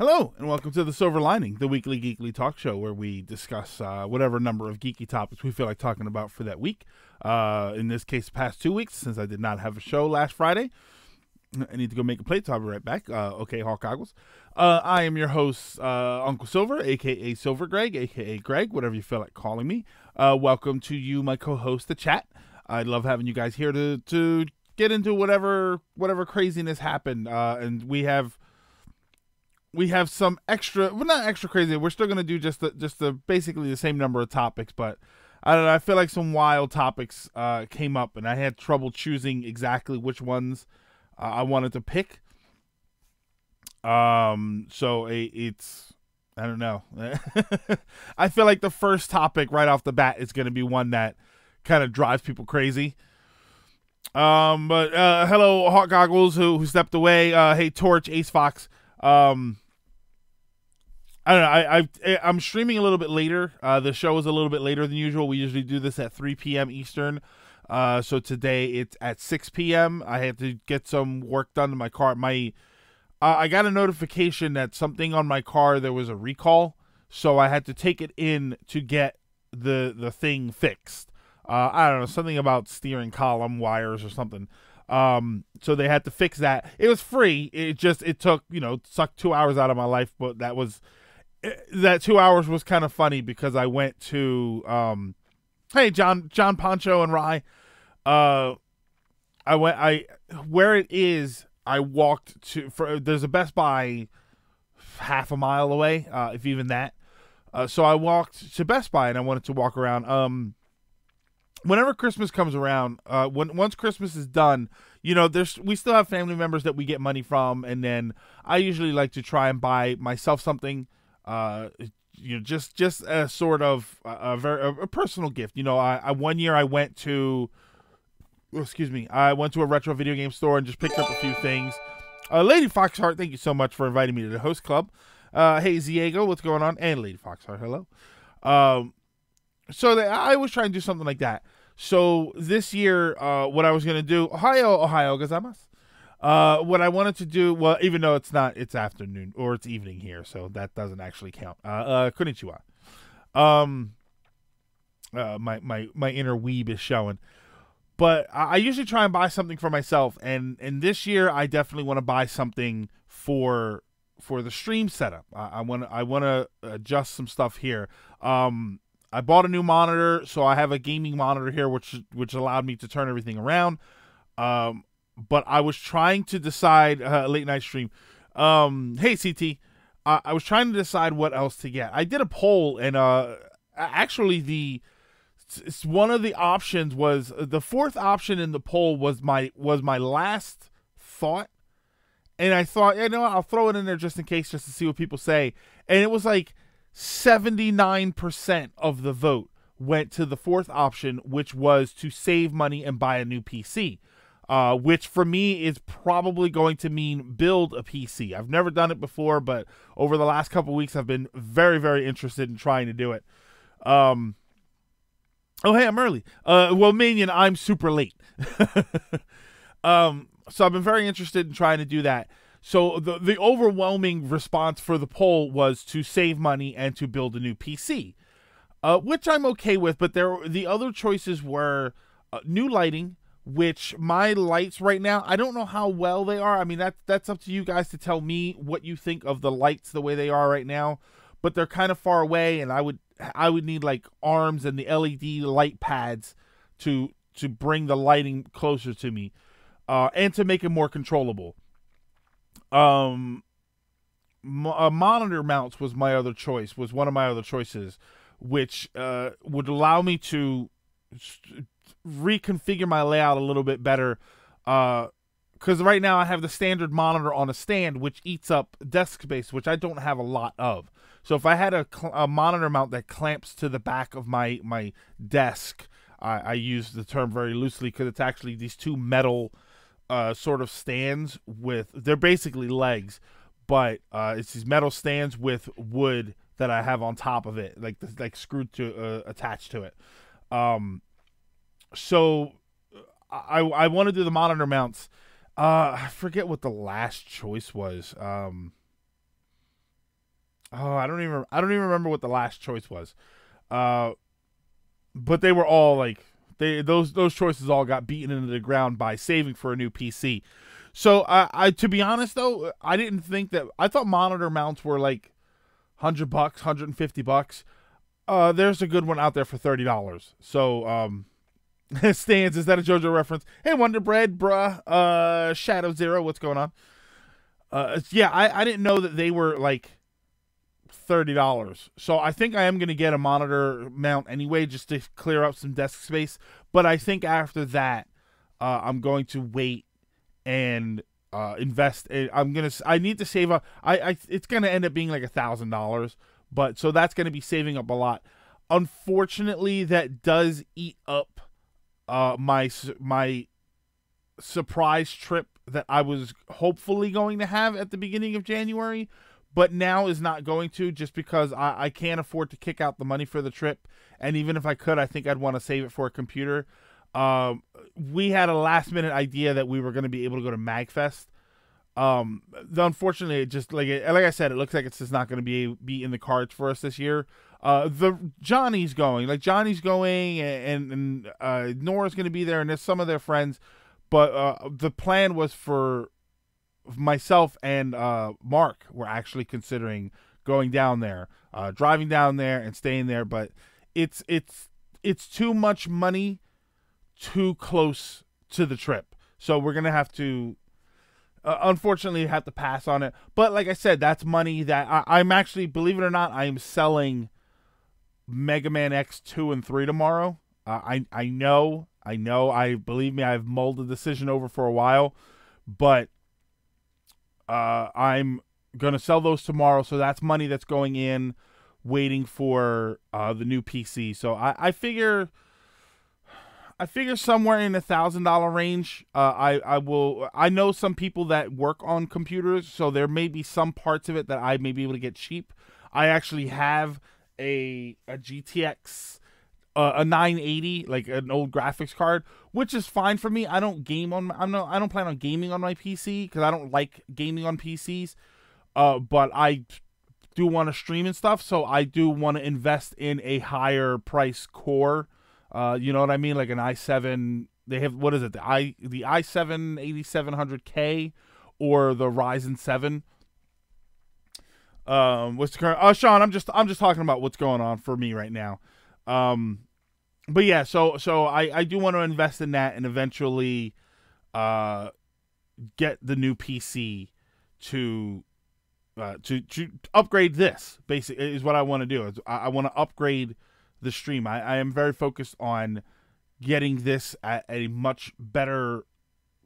Hello, and welcome to The Silver Lining, the weekly geekly talk show where we discuss whatever number of geeky topics we feel like talking about for that week. In this case, the past 2 weeks, since I did not have a show last Friday. I need to go make a plate, so I'll be right back. Okay, Hawk Goggles. I am your host, Uncle Silver, a.k.a. Silver Greg, a.k.a. Greg, whatever you feel like calling me. Welcome to you, my co-host, the chat. I love having you guys here to get into whatever craziness happened. And we have some extra, well, not extra crazy. We're still gonna do just the basically the same number of topics, but I don't know. I feel like some wild topics came up, and I had trouble choosing exactly which ones I wanted to pick. So it's I don't know. I feel like the first topic right off the bat is gonna be one that kind of drives people crazy. But hello, Hawk Goggles, who stepped away. Hey, Torch, Ace Fox. I don't know. I'm streaming a little bit later. The show is a little bit later than usual. We usually do this at 3 p.m. Eastern. So today it's at 6 p.m. I had to get some work done to my car. I got a notification that something on my car, there was a recall. So I had to take it in to get the thing fixed. I don't know, something about steering column wires or something. So they had to fix that. It was free. It took, sucked 2 hours out of my life, but that 2 hours was kind of funny because I went to, hey, John Poncho and Rye. Where it is, I walked there's a Best Buy half a mile away, if even that. So I walked to Best Buy and I wanted to walk around. Whenever Christmas comes around, once Christmas is done, we still have family members that we get money from, and then I usually like to try and buy myself something, just a sort of a personal gift. One year I went to, I went to a retro video game store and just picked up a few things. Lady Foxheart, thank you so much for inviting me to the host club. Hey, Ziego, what's going on? And Lady Foxheart, hello. So I was trying to do something like that. So this year, what I was going to do, Ohio gozaimasu. What I wanted to do, well, even though it's afternoon or it's evening here, so that doesn't actually count. Konnichiwa. My inner weeb is showing. But I usually try and buy something for myself, and this year I definitely want to buy something for the stream setup. I want to adjust some stuff here. I bought a new monitor, so I have a gaming monitor here, which allowed me to turn everything around. But I was trying to decide late night stream. Hey CT, I was trying to decide what else to get. I did a poll, and actually one of the options was the fourth option in the poll was my last thought, and I thought, I'll throw it in there just in case, just to see what people say, and it was like 79% of the vote went to the fourth option, which was to save money and buy a new PC, which for me is probably going to mean build a PC. I've never done it before, but over the last couple weeks, I've been very, very interested in trying to do it. Oh, hey, I'm early. Well, Minion, I'm super late. So I've been very interested in trying to do that. So the overwhelming response for the poll was to save money and to build a new PC, which I'm okay with. But the other choices were new lighting, which my lights right now, I don't know how well they are. I mean, that's up to you guys to tell me what you think of the lights the way they are right now. But they're kind of far away, and I would need like arms and the LED light pads to bring the lighting closer to me, and to make it more controllable. Monitor mounts was one of my other choices, which would allow me to reconfigure my layout a little bit better, because right now I have the standard monitor on a stand, which eats up desk space, which I don't have a lot of. So if I had a monitor mount that clamps to the back of my desk, I use the term very loosely because it's actually these two metal sort of stands they're basically legs, but it's these metal stands with wood that I have on top of it, like screwed to attached to it. So I want to do the monitor mounts. I forget what the last choice was. Oh, I don't even remember what the last choice was. But they were all like those choices all got beaten into the ground by saving for a new PC. So I to be honest though, I didn't think that. I thought monitor mounts were like $100, $150. There's a good one out there for $30. So Stans, is that a JoJo reference? Hey, Wonder Bread, bruh. Shadow Zero, what's going on? Yeah, I didn't know that they were like $30. So I think I am going to get a monitor mount anyway, just to clear up some desk space. But I think after that, I'm going to wait and invest. I need to save up. It's going to end up being like $1,000. But so that's going to be saving up a lot. Unfortunately, that does eat up my surprise trip that I was hopefully going to have at the beginning of January, but now is not going to, just because I can't afford to kick out the money for the trip. And even if I could, I think I'd want to save it for a computer. We had a last minute idea that we were going to be able to go to MagFest. Unfortunately, it just like I said, it looks like it's just not going to be in the cards for us this year. Johnny's going, and Nora's going to be there, and there's some of their friends. But the plan was for myself and Mark were actually considering going down there, driving down there and staying there. But it's too much money, too close to the trip. So we're gonna have to, unfortunately, have to pass on it. But like I said, that's money that I'm actually, believe it or not, I am selling Mega Man X 2 and 3 tomorrow. I know. Believe me, I've mulled the decision over for a while, but I'm gonna sell those tomorrow. So that's money that's going in, waiting for the new PC. So I figure somewhere in $1,000 range. I know some people that work on computers, so there may be some parts of it that I may be able to get cheap. I actually have a GTX. A 980, like an old graphics card, which is fine for me. I don't game on. I don't plan on gaming on my PC because I don't like gaming on PCs. But I do want to stream and stuff, so I do want to invest in a higher price core. You know what I mean? Like an i7. They have, what is it? The i7 8700K or the Ryzen 7. What's the current? Oh, Sean, I'm just talking about what's going on for me right now. But yeah, so I do want to invest in that and eventually get the new PC to upgrade this, basically, is what I want to do. I want to upgrade the stream. I am very focused on getting this at a much better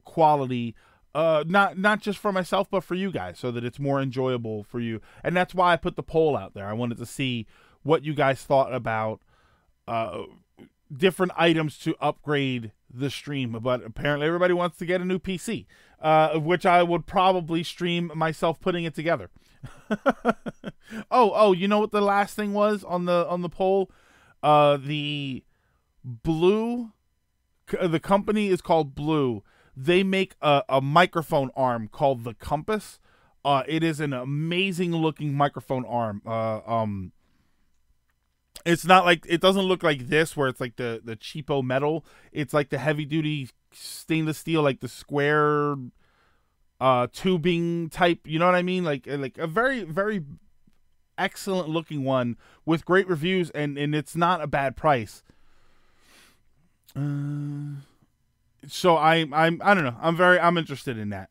quality, not just for myself, but for you guys, so that it's more enjoyable for you. And that's why I put the poll out there. I wanted to see what you guys thought about different items to upgrade the stream. But apparently everybody wants to get a new PC, which I would probably stream myself putting it together. Oh, you know what the last thing was on the poll? The Blue, the company is called Blue. They make a microphone arm called the Compass. It is an amazing looking microphone arm. It's not like, it doesn't look like this where it's like the cheapo metal. It's like the heavy duty stainless steel, like the square tubing type. You know what I mean? Like a very, very excellent looking one with great reviews, and it's not a bad price. So I don't know. I'm interested in that.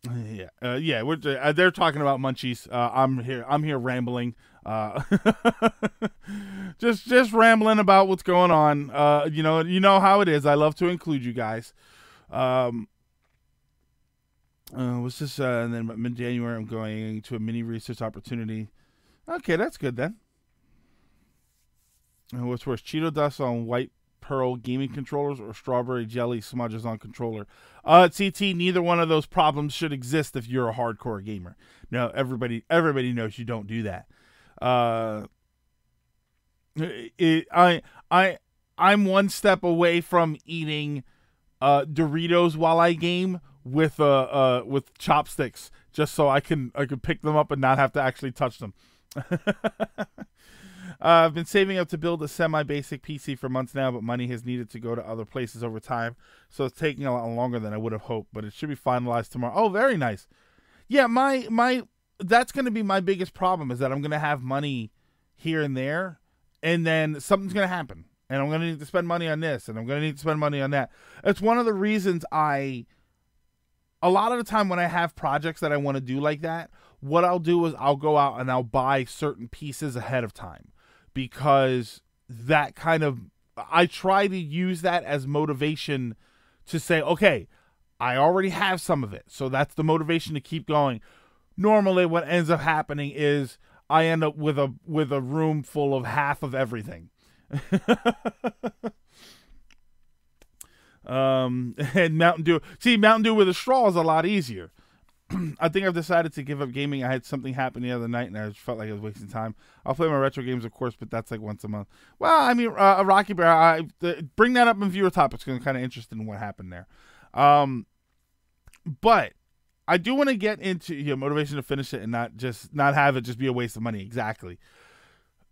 Yeah. They're talking about munchies. I'm here rambling. Just rambling about what's going on. You know how it is. I love to include you guys. What's this? And then mid-January, I'm going to a mini research opportunity. Okay, that's good then. What's worse, Cheeto dust on white pearl gaming controllers or strawberry jelly smudges on controller? TT, neither one of those problems should exist if you're a hardcore gamer. No, everybody knows you don't do that. I'm one step away from eating Doritos while I game with chopsticks, just so I could pick them up and not have to actually touch them. I've been saving up to build a semi-basic PC for months now, but money has needed to go to other places over time, so it's taking a lot longer than I would have hoped, but it should be finalized tomorrow. Oh, very nice. Yeah, my that's going to be my biggest problem, is that I'm going to have money here and there, and then something's going to happen, and I'm going to need to spend money on this, and I'm going to need to spend money on that. It's one of the reasons a lot of the time when I have projects that I want to do like that, what I'll do is I'll go out and I'll buy certain pieces ahead of time, because that kind of, I try to use that as motivation to say, okay, I already have some of it, so that's the motivation to keep going. Normally what ends up happening is I end up with a room full of half of everything. And Mountain Dew. See, Mountain Dew with a straw is a lot easier. I think I've decided to give up gaming. I had something happen the other night, and I just felt like I was wasting time. I'll play my retro games, of course, but that's like once a month. Well, I mean, Rocky Bear, bring that up in viewer topics, because I'm kind of interested in what happened there. But I do want to get into motivation to finish it and not have it just be a waste of money. Exactly.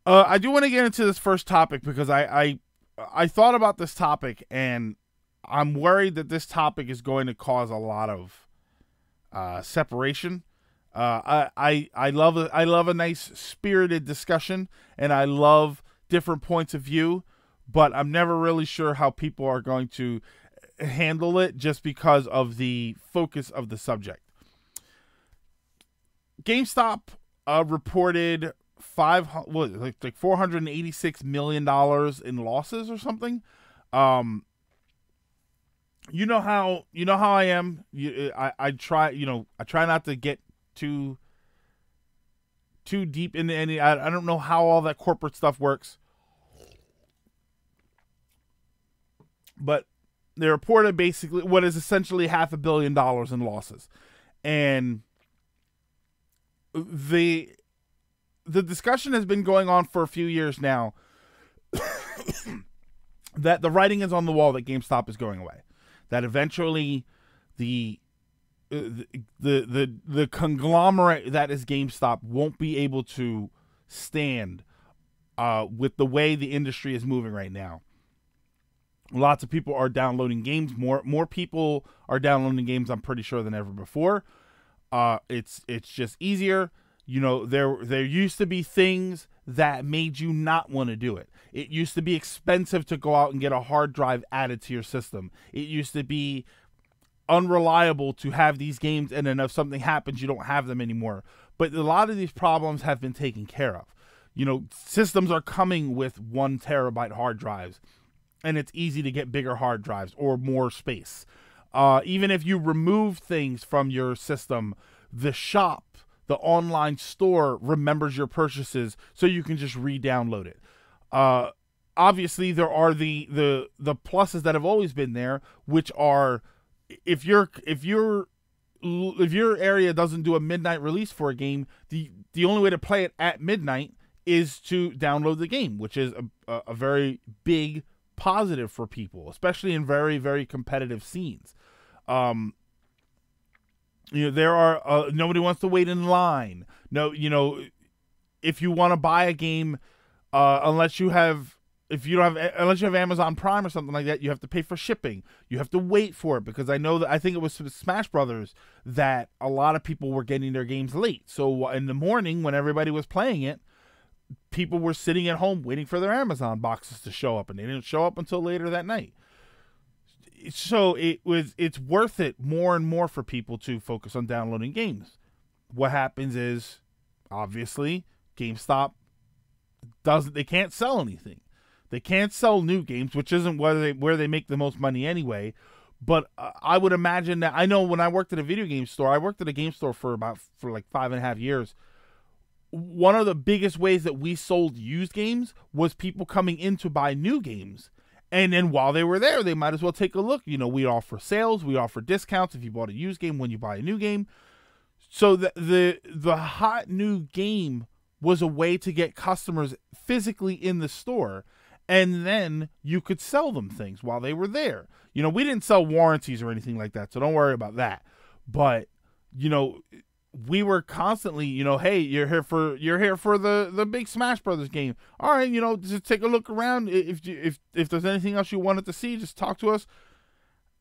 I do want to get into this first topic, because I thought about this topic, and I'm worried that this topic is going to cause a lot of separation. I love a nice spirited discussion, and I love different points of view, but I'm never really sure how people are going to handle it, just because of the focus of the subject. GameStop reported $486 million in losses or something. You know how I am. I try not to get too deep into any. I don't know how all that corporate stuff works, but they reported basically what is essentially $500 million in losses, and the discussion has been going on for a few years now that the writing is on the wall that GameStop is going away. That eventually the conglomerate that is GameStop won't be able to stand with the way the industry is moving right now. Lots of people are downloading games. More people are downloading games, I'm pretty sure, than ever before. It's just easier. There used to be things that made you not want to do it. It used to be expensive to go out and get a hard drive added to your system. It used to be unreliable to have these games, and then if something happens, you don't have them anymore. But a lot of these problems have been taken care of. Systems are coming with 1 terabyte hard drives, and it's easy to get bigger hard drives or more space. Even if you remove things from your system, the shop, the online store, remembers your purchases, so you can just re-download it. Obviously, there are the pluses that have always been there, which are if your area doesn't do a midnight release for a game, the only way to play it at midnight is to download the game, which is a very big positive for people, especially in very, very competitive scenes. There are nobody wants to wait in line. No, if you want to buy a game, unless you have Amazon Prime or something like that, you have to pay for shipping. You have to wait for it, because I think it was Smash Brothers that a lot of people were getting their games late. So in the morning, when everybody was playing it, people were sitting at home waiting for their Amazon boxes to show up, and they didn't show up until later that night. So it's worth it more and more for people to focus on downloading games. What happens is, obviously, GameStop they can't sell anything. They can't sell new games, which isn't where they make the most money anyway. But I would imagine that, I know when I worked at a video game store, I worked at a game store for like 5.5 years. One of the biggest ways that we sold used games was people coming in to buy new games. And then while they were there, they might as well take a look. We offer sales, we offer discounts if you bought a used game when you buy a new game. So the hot new game was a way to get customers physically in the store, and then you could sell them things while they were there. We didn't sell warranties or anything like that, so don't worry about that. But we were constantly, hey, you're here for the big Smash Brothers game. All right, just take a look around. If there's anything else you wanted to see, just talk to us.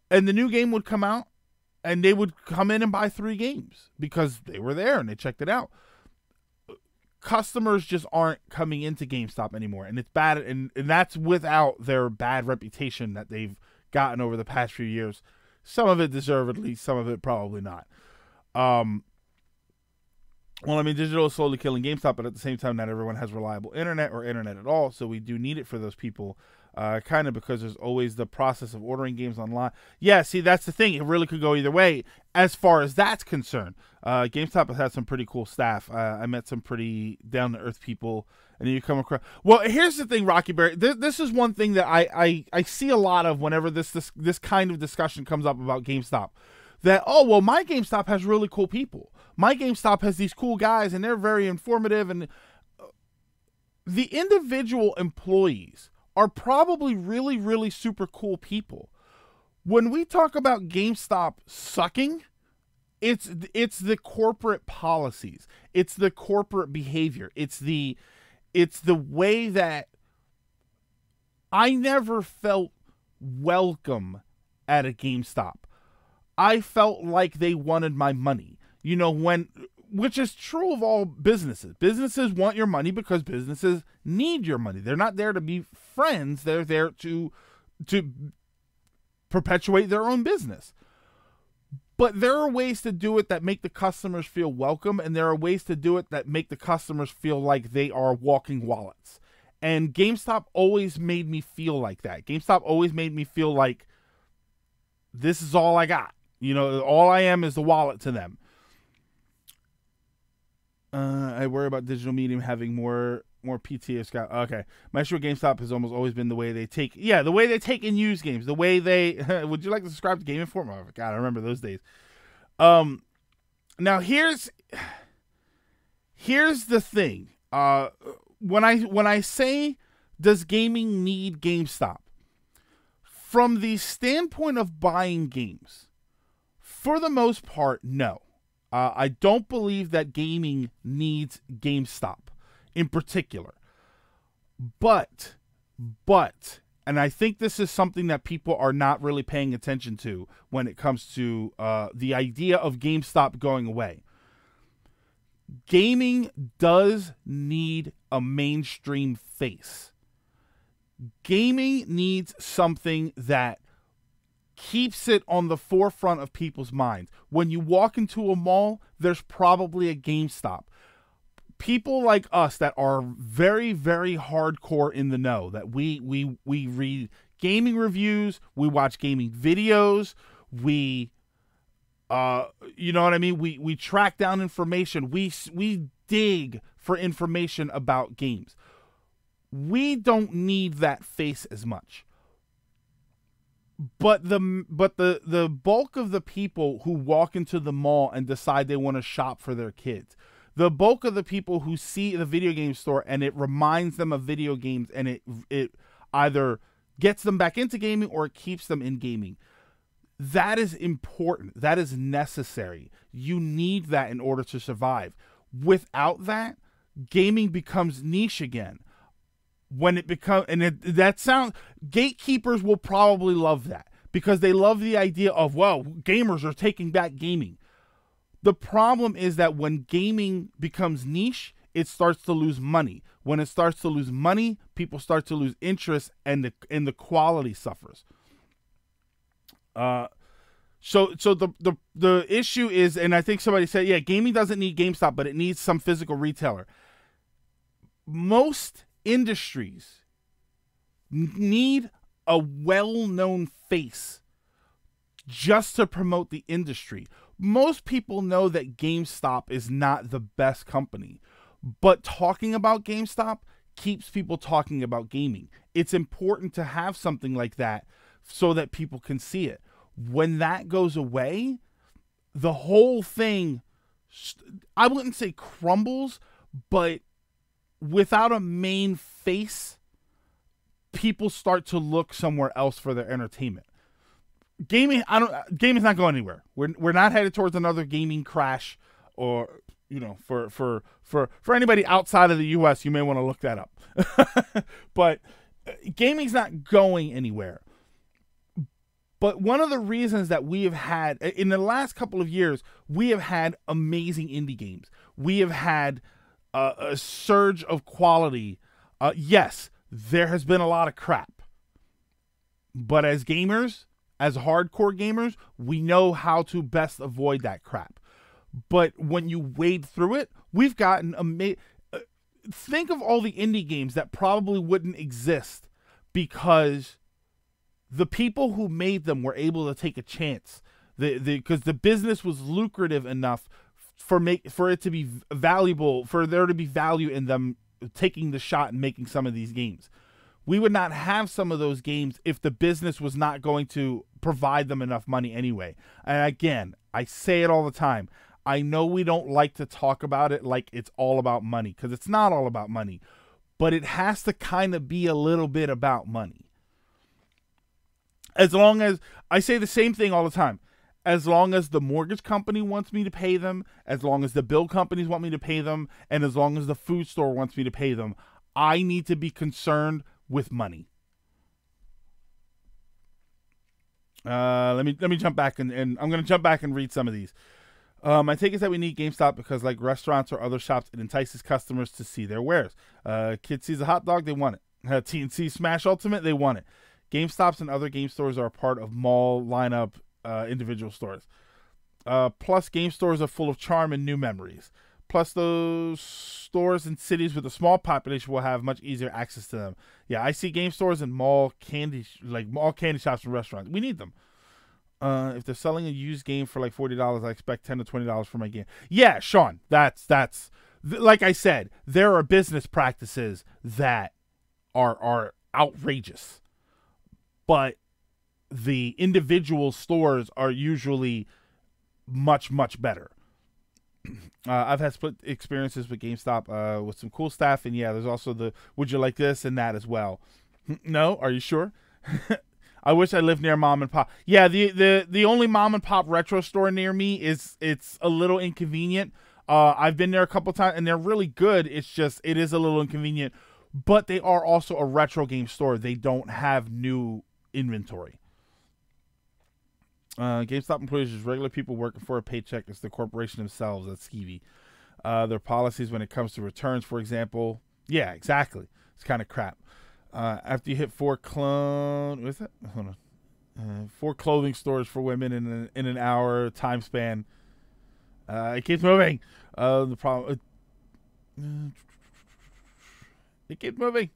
And the new game would come out, and they would come in and buy 3 games because they were there and they checked it out. Customers just aren't coming into GameStop anymore, and it's bad, and that's without their bad reputation that they've gotten over the past few years. Some of it deservedly, some of it probably not. Well, I mean, digital is slowly killing GameStop, but at the same time, not everyone has reliable internet or internet at all, so we do need it for those people, kind of because there's always the process of ordering games online. Yeah, see, that's the thing. It really could go either way as far as that's concerned. GameStop has had some pretty cool staff. I met some pretty down-to-earth people, and you come across... Well, here's the thing, Rocky Bear. This is one thing that I see a lot of whenever this kind of discussion comes up about GameStop. That, oh, well, my GameStop has really cool people. My GameStop has these cool guys, and they're very informative. And the individual employees are probably really, really super cool people. When we talk about GameStop sucking, it's the corporate policies. It's the corporate behavior. It's the way that I never felt welcome at a GameStop. I felt like they wanted my money. Which is true of all businesses. Businesses want your money because businesses need your money. They're not there to be friends. They're there to perpetuate their own business. But there are ways to do it that make the customers feel welcome, and there are ways to do it that make the customers feel like they are walking wallets. And GameStop always made me feel like that. GameStop always made me feel like this is all I got. All I am is the wallet to them. I worry about digital medium having more PTO Scott. Okay. My issue with GameStop has almost always been the way they take and use games. The way they, would you like to subscribe to Game Informer? Oh, God, I remember those days. Now here's the thing. When I say, does gaming need GameStop? From the standpoint of buying games, for the most part, no. I don't believe that gaming needs GameStop in particular. But, and I think this is something that people are not really paying attention to when it comes to the idea of GameStop going away. Gaming does need a mainstream face. Gaming needs something that keeps it on the forefront of people's minds. When you walk into a mall, there's probably a GameStop. People like us that are very, very hardcore in the know, that we read gaming reviews, we watch gaming videos, we you know what I mean? We track down information. We dig for information about games. We don't need that face as much. But the bulk of the people who walk into the mall and decide they want to shop for their kids, the bulk of the people who see the video game store and it reminds them of video games and it either gets them back into gaming or it keeps them in gaming, that is important. That is necessary. You need that in order to survive. Without that, gaming becomes niche again. When it becomes, gatekeepers will probably love that because they love the idea of, well, gamers are taking back gaming. The problem is that when gaming becomes niche, it starts to lose money. When it starts to lose money, people start to lose interest and the quality suffers. So the issue is, and I think somebody said, yeah, gaming doesn't need GameStop, but it needs some physical retailer. Most industries need a well-known face just to promote the industry. Most people know that GameStop is not the best company, but talking about GameStop keeps people talking about gaming. It's important to have something like that so that people can see it. When that goes away, the whole thing, I wouldn't say crumbles, but without a main face, people start to look somewhere else for their entertainment. Gaming's not going anywhere. We're not headed towards another gaming crash. or for anybody outside of the U.S., you may want to look that up. But gaming's not going anywhere. But one of the reasons that we have had, in the last couple of years, we have had amazing indie games. We have had a surge of quality. Yes, there has been a lot of crap. But as gamers, as hardcore gamers, we know how to best avoid that crap. But when you wade through it, we've gotten amazing. Think of all the indie games that probably wouldn't exist because the people who made them were able to take a chance, because the business was lucrative enough for it to be valuable, for there to be value in them taking the shot and making some of these games. We would not have some of those games if the business was not going to provide them enough money anyway. And again, I say it all the time. I know we don't like to talk about it like it's all about money, because it's not all about money, but it has to kind of be a little bit about money. As long as, I say the same thing all the time, as long as the mortgage company wants me to pay them, as long as the bill companies want me to pay them, and as long as the food store wants me to pay them, I need to be concerned with money. Let me jump back, and I'm going to jump back and read some of these. My take is that we need GameStop because, like restaurants or other shops, it entices customers to see their wares. Kid sees a hot dog, they want it. TNC Smash Ultimate, they want it. GameStops and other game stores are a part of mall lineup, individual stores. Plus, game stores are full of charm and new memories. Plus, those stores in cities with a small population will have much easier access to them. Yeah, I see game stores and mall candy shops and restaurants. We need them. If they're selling a used game for like $40, I expect $10 to $20 for my game. Yeah, Sean, that's like I said, there are business practices that are outrageous. But the individual stores are usually much, much better. I've had split experiences with GameStop with some cool staff. And yeah, there's also the would you like this and that as well. No? Are you sure? I wish I lived near mom and pop. Yeah, the only mom and pop retro store near me it's a little inconvenient. I've been there a couple times and they're really good. It's just, it is a little inconvenient. But they are also a retro game store. They don't have new inventory. GameStop employees is regular people working for a paycheck. It's the corporation themselves. That's skeevy. Their policies when it comes to returns, for example. Yeah, exactly. It's kind of crap. After you hit 4 clothing stores for women in an hour time span, it keeps moving. The problem, it keeps moving.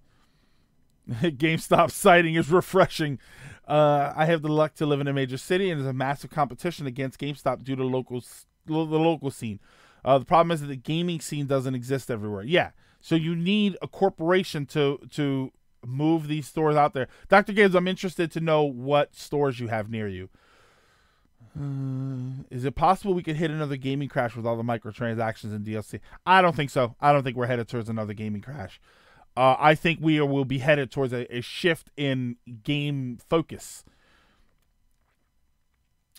GameStop sighting is refreshing. I have the luck to live in a major city, and there's a massive competition against GameStop due to the local scene. The problem is that the gaming scene doesn't exist everywhere. Yeah, so you need a corporation to move these stores out there. Dr. Gibbs, I'm interested to know what stores you have near you. Is it possible we could hit another gaming crash with all the microtransactions and DLC? I don't think so. I don't think we're headed towards another gaming crash. I think we will be headed towards a shift in game focus.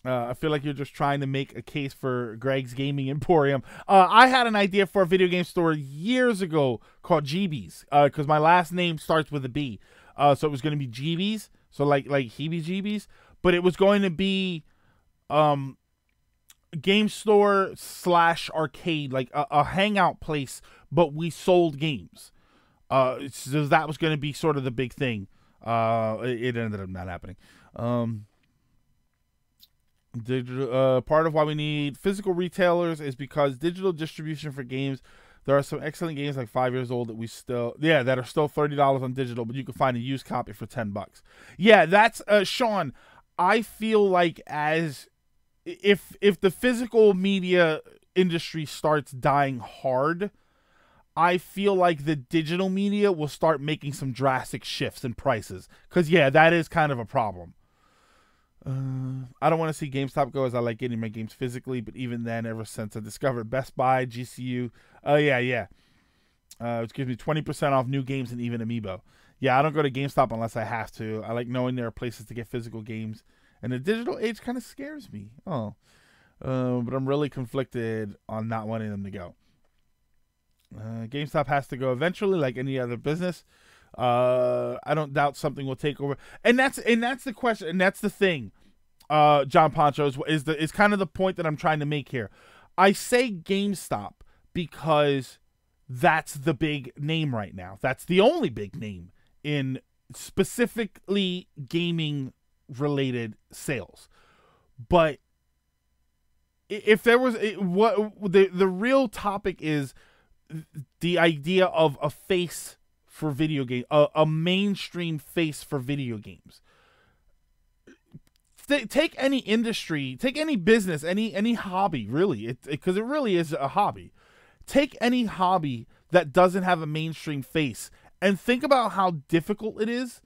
I feel like you're just trying to make a case for Greg's Gaming Emporium. I had an idea for a video game store years ago called GB's, because my last name starts with a B. So it was going to be GB's, so like heebie-jeebies, but it was going to be game store / arcade, like a hangout place, but we sold games. So that was going to be sort of the big thing. It ended up not happening. Part of why we need physical retailers is because digital distribution for games. There are some excellent games like 5 years old that that are still $30 on digital, but you can find a used copy for $10. Yeah, that's Sean. I feel like if the physical media industry starts dying hard, I feel like the digital media will start making some drastic shifts in prices. Because, yeah, that is kind of a problem. I don't want to see GameStop go, as I like getting my games physically, but even then, ever since I discovered Best Buy, GCU, which gives me 20% off new games and even Amiibo. Yeah, I don't go to GameStop unless I have to. I like knowing there are places to get physical games, and the digital age kind of scares me. Oh. But I'm really conflicted on not wanting them to go. GameStop has to go eventually, like any other business. I don't doubt something will take over, and that's the question, and that's the thing. John Poncho is kind of the point that I'm trying to make here. I say GameStop because that's the big name right now. That's the only big name in specifically gaming related sales. But if there was what the real topic is, the idea of a face for video game, a mainstream face for video games. Take any industry, take any business, any hobby, really, because it really is a hobby. Take any hobby that doesn't have a mainstream face and think about how difficult it is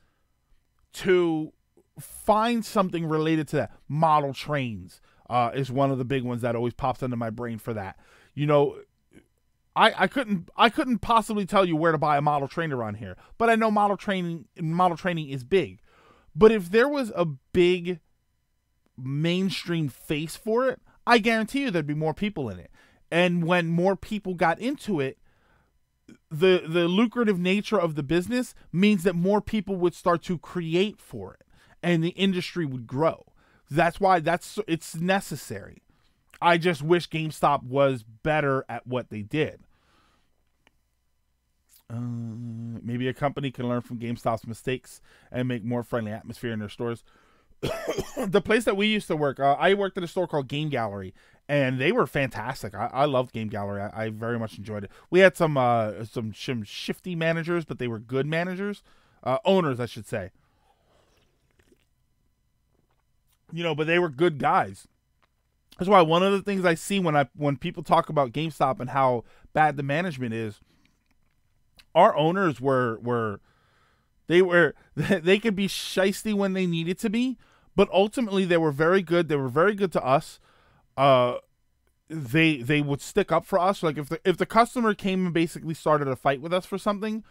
to find something related to that. Model trains is one of the big ones that always pops into my brain for that. You know, I couldn't possibly tell you where to buy a model train around here, but I know model training is big. But if there was a big mainstream face for it, I guarantee you there'd be more people in it. And when more people got into it, the lucrative nature of the business means that more people would start to create for it, and the industry would grow. That's why it's necessary. I just wish GameStop was better at what they did. Maybe a company can learn from GameStop's mistakes and make more friendly atmosphere in their stores. The place that we used to work, I worked at a store called Game Gallery, and they were fantastic. I loved Game Gallery. I very much enjoyed it. We had some shifty managers, but they were good managers, owners, I should say. You know, but they were good guys. That's why one of the things I see when people talk about GameStop and how bad the management is, our owners they could be shisty when they needed to be, but ultimately they were very good. They were very good to us. They would stick up for us. Like if the customer came and basically started a fight with us for something,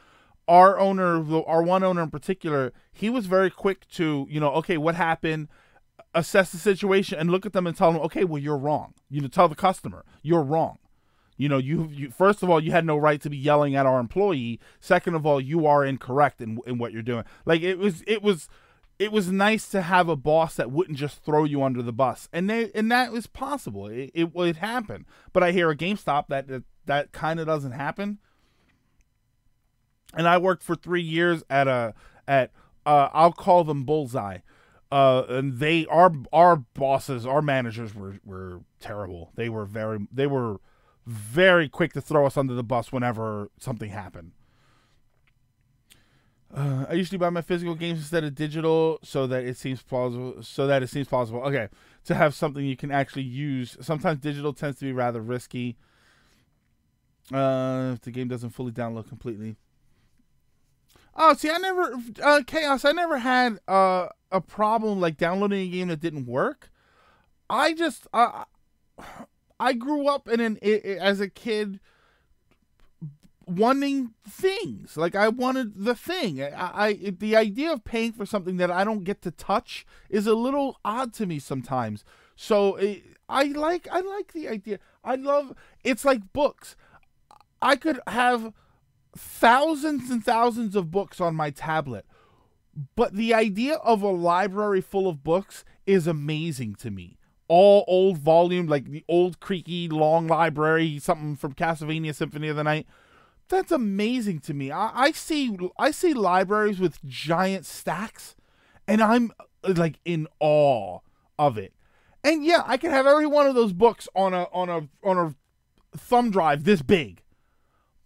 our one owner in particular, he was very quick to, okay, what happened? Assess the situation and look at them and tell them, okay, well, you're wrong. Tell the customer you're wrong. You first of all, you had no right to be yelling at our employee. Second of all, you are incorrect in what you're doing. Like it was nice to have a boss that wouldn't just throw you under the bus, and that was possible. It happened. But I hear at GameStop that kind of doesn't happen. And I worked for 3 years at I'll call them Bullseye. And our bosses, our managers were terrible. They were very quick to throw us under the bus whenever something happened. I usually buy my physical games instead of digital so that it seems plausible. Okay, to have something you can actually use. Sometimes digital tends to be rather risky. If the game doesn't fully download completely. Oh, see, Chaos. I never had a problem like downloading a game that didn't work. I grew up as a kid wanting things. Like I wanted the thing. The idea of paying for something that I don't get to touch is a little odd to me sometimes. So I like the idea. It's like books. I could have thousands and thousands of books on my tablet, but the idea of a library full of books is amazing to me. All old volume, like the old creaky long library, something from Castlevania Symphony of the Night. That's amazing to me. I see libraries with giant stacks, and I'm like in awe of it. And yeah, I could have every one of those books on a thumb drive this big.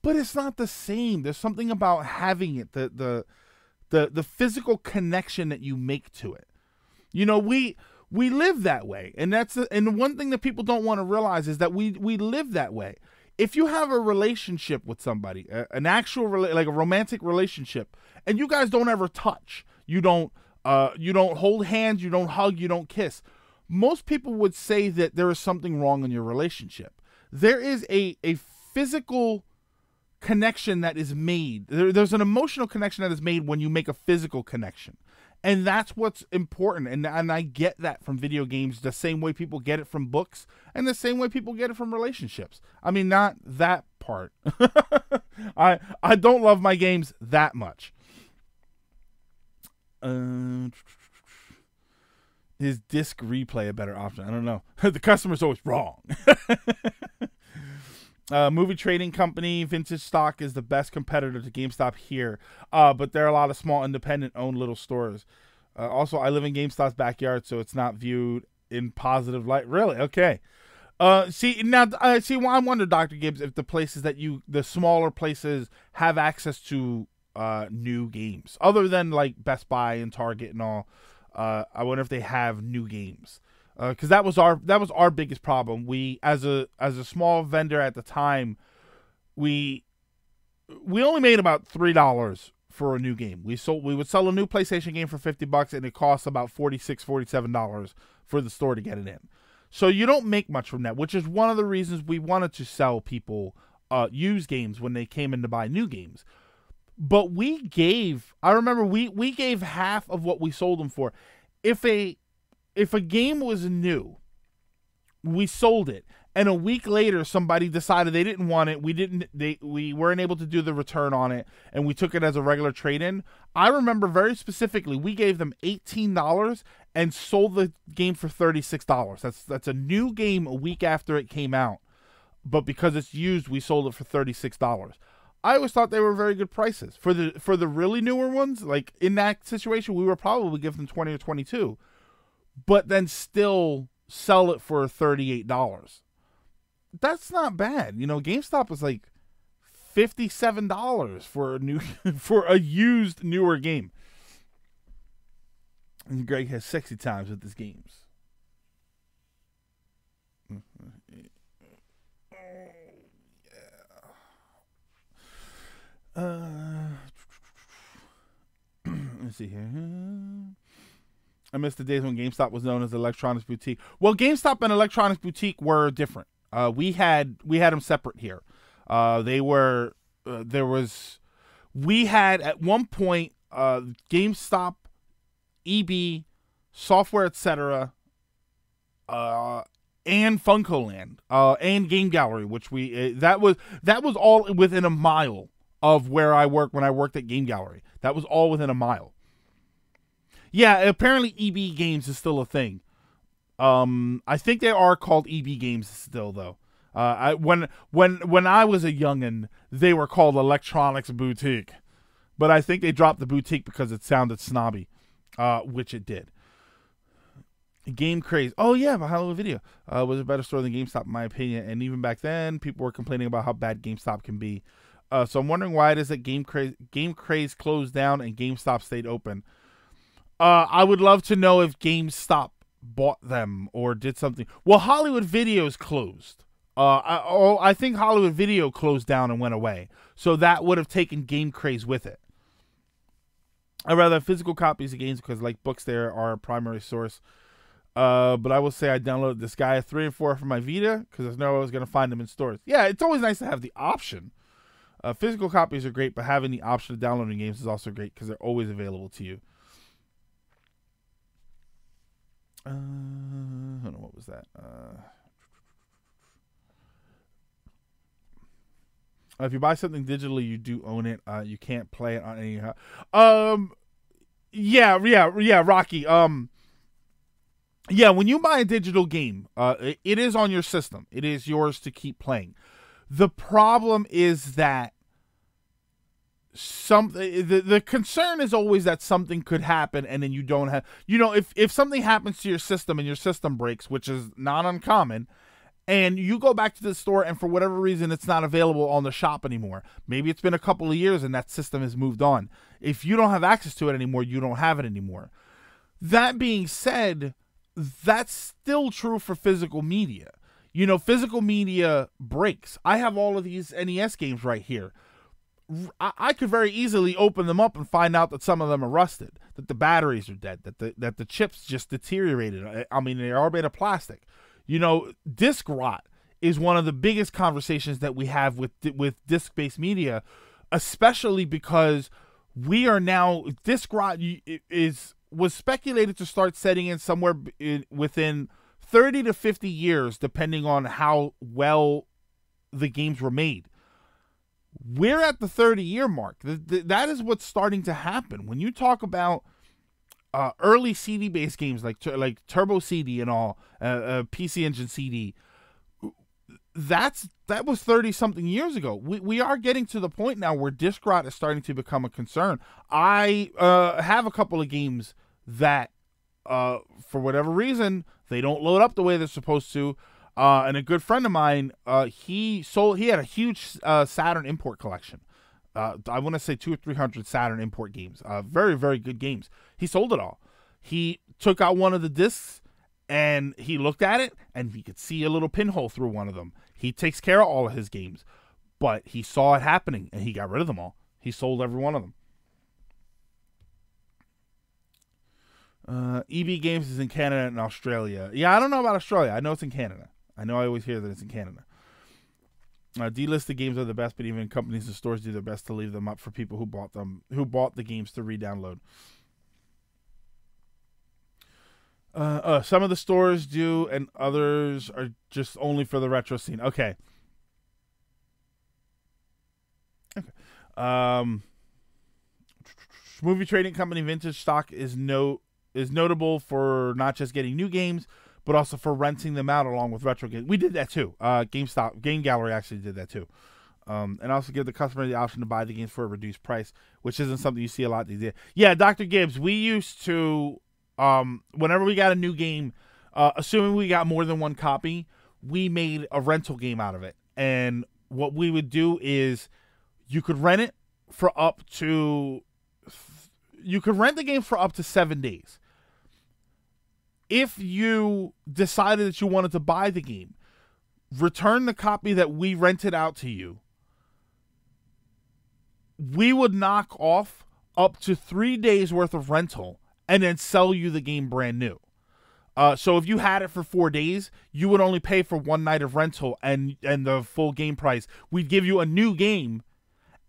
But it's not the same. There's something about having it, the physical connection that you make to it. We live that way, and and one thing that people don't want to realize is that we live that way. If you have a relationship with somebody, an actual like a romantic relationship, and you guys don't ever touch, you don't hold hands, you don't hug, you don't kiss, most people would say that there is something wrong in your relationship. There is a physical connection that is made. There's an emotional connection that is made when you make a physical connection. And that's what's important. And I get that from video games the same way people get it from books and the same way people get it from relationships. I mean, not that part. I don't love my games that much. Is disc replay a better option? I don't know. The customer's always wrong. Movie trading company, Vintage Stock is the best competitor to GameStop here. But there are a lot of small independent-owned little stores. Also, I live in GameStop's backyard, so it's not viewed in positive light. Really? Okay. I wonder, Dr. Gibbs, if the smaller places have access to new games other than like Best Buy and Target and all. I wonder if they have new games, because that was our biggest problem. We, as a small vendor at the time, we only made about $3 for a new game. We would sell a new PlayStation game for $50, and it costs about $47 for the store to get it in. So you don't make much from that, which is one of the reasons we wanted to sell people used games when they came in to buy new games. But I remember we gave half of what we sold them for. If a game was new, we sold it, and a week later somebody decided they didn't want it. We weren't able to do the return on it, and we took it as a regular trade-in. I remember very specifically we gave them $18 and sold the game for $36. That's a new game a week after it came out, but because it's used, we sold it for $36. I always thought they were very good prices. For the really newer ones, like in that situation, we would probably give them $20 or $22, but then still sell it for $38. That's not bad. You know, GameStop is like $57 for a used newer game. And Greg has sexy times with his games. Let's see here. I miss the days when GameStop was known as Electronics Boutique. Well, GameStop and Electronics Boutique were different. We had them separate here. We had at one point GameStop, EB, Software Etc., and FuncoLand, and Game Gallery, which that was all within a mile of where I worked when I worked at Game Gallery. That was all within a mile. Yeah, apparently EB Games is still a thing. I think they are called EB Games still, though. When I was a youngin', they were called Electronics Boutique, but I think they dropped the boutique because it sounded snobby, which it did. Game Craze. Oh yeah, but Hollywood Video was a better store than GameStop in my opinion, and even back then, people were complaining about how bad GameStop can be. So I'm wondering why it is that Game Craze closed down and GameStop stayed open. I would love to know if GameStop bought them or did something. Well, Hollywood Video's closed. I think Hollywood Video closed down and went away. So that would have taken Game Craze with it. I'd rather have physical copies of games because, like books, there are a primary source. But I will say I downloaded Disgaea 3 and 4 for my Vita because I know I was going to find them in stores. Yeah, it's always nice to have the option. Physical copies are great, but having the option of downloading games is also great because they're always available to you. Hold on, what was that? If you buy something digitally, you do own it. You can't play it on any. Yeah, Rocky. Yeah, when you buy a digital game, it is on your system. It is yours to keep playing. The problem is that the concern is always that something could happen and then you don't have, if something happens to your system and your system breaks, which is not uncommon, and you go back to the store and for whatever reason it's not available on the shop anymore. Maybe it's been a couple of years and that system has moved on. If you don't have access to it anymore, you don't have it anymore. That being said, that's still true for physical media. Physical media breaks. I have all of these NES games right here. I could very easily open them up and find out that some of them are rusted, that the batteries are dead, that the chips just deteriorated. I mean, they are made of plastic. Disc rot is one of the biggest conversations that we have with disc-based media, especially because we are now, disc rot is was speculated to start setting in somewhere within 30 to 50 years, depending on how well the games were made. We're at the 30-year mark. That is what's starting to happen. When you talk about early CD-based games like Turbo CD and all, PC Engine CD, that was 30-something years ago. We are getting to the point now where disc rot is starting to become a concern. I have a couple of games that, for whatever reason, they don't load up the way they're supposed to. And a good friend of mine, he had a huge Saturn import collection. I want to say 200 or 300 Saturn import games. Very, very good games. He sold it all. He took out one of the discs and he looked at it and he could see a little pinhole through one of them. He takes care of all of his games, but he saw it happening and he got rid of them all. He sold every one of them. EB Games is in Canada and Australia. Yeah, I don't know about Australia. I know it's in Canada. I always hear that it's in Canada. Delisted games are the best, but even companies and stores do their best to leave them up for people who bought the games to re-download. Some of the stores do, and others are just only for the retro scene. Okay. Movie trading company Vintage Stock is notable for not just getting new games, but also for renting them out along with retro games. We did that too. GameStop, Game Gallery actually did that too. And also give the customer the option to buy the games for a reduced price, which isn't something you see a lot these days. Yeah, Dr. Gibbs, we used to, whenever we got a new game, assuming we got more than one copy, we made a rental game out of it. And what we would do is you could rent it for you could rent the game for up to 7 days. If you decided that you wanted to buy the game, return the copy that we rented out to you. We would knock off up to 3 days worth of rental and then sell you the game brand new. So if you had it for 4 days, you would only pay for 1 night of rental and the full game price. We'd give you a new game,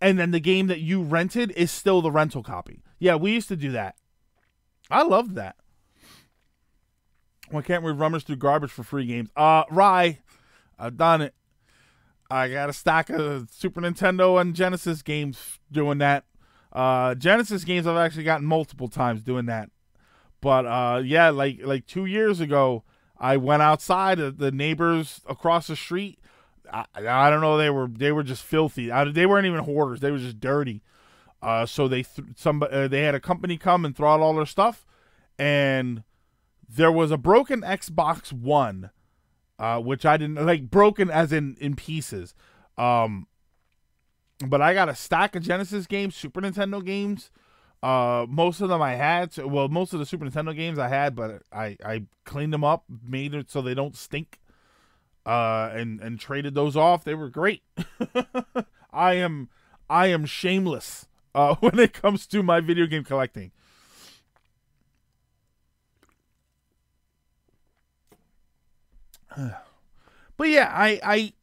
and then the game that you rented is still the rental copy. Yeah, we used to do that. I loved that. Why can't we rummage through garbage for free games? Rye, I've done it. I got a stack of Super Nintendo and Genesis games doing that. Genesis games I've actually gotten multiple times doing that. But yeah, like 2 years ago, I went outside. The neighbors across the street, I don't know, they were just filthy. They weren't even hoarders. They were just dirty. So they had a company come and throw out all their stuff, and there was a broken Xbox One, which I didn't like, broken as in pieces. But I got a stack of Genesis games, Super Nintendo games. Most of them I had. Most of the Super Nintendo games I had, but I cleaned them up, made it so they don't stink, and traded those off. They were great. I am shameless when it comes to my video game collecting. But yeah, I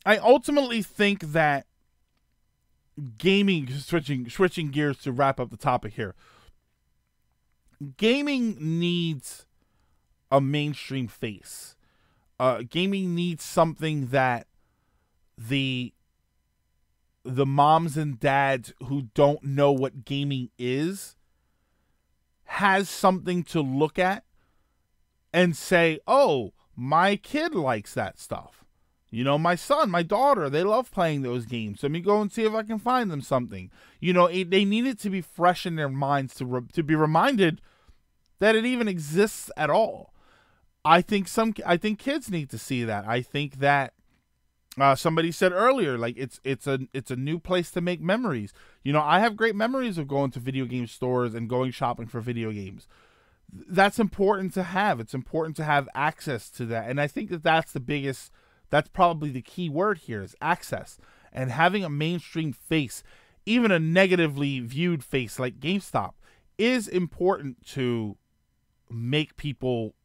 ultimately think that gaming, switching gears to wrap up the topic here, gaming needs a mainstream face. Gaming needs something that the moms and dads who don't know what gaming is has something to look at and say, oh, my kid likes that stuff. You know, my son, my daughter, they love playing those games. Let me go and see if I can find them something. You know, they need it to be fresh in their minds to be reminded that it even exists at all. I think kids need to see that. I think that somebody said earlier, like it's a new place to make memories. You know, I have great memories of going to video game stores and going shopping for video games. That's important to have. It's important to have access to that. And I think that's probably the key word here is access. And having a mainstream face, even a negatively viewed face like GameStop, is important to make people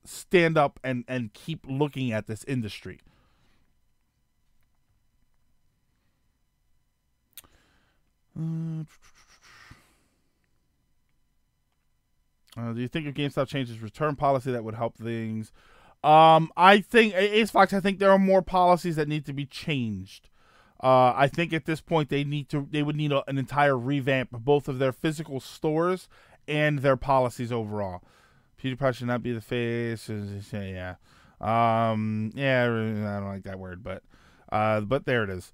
stand up and keep looking at this industry. Do you think if GameStop changes return policy that would help things? I think Ace Fox. I think there are more policies that need to be changed. I think at this point they would need an entire revamp of both of their physical stores and their policies overall. PewDiePie should not be the face. Yeah. I don't like that word, but there it is.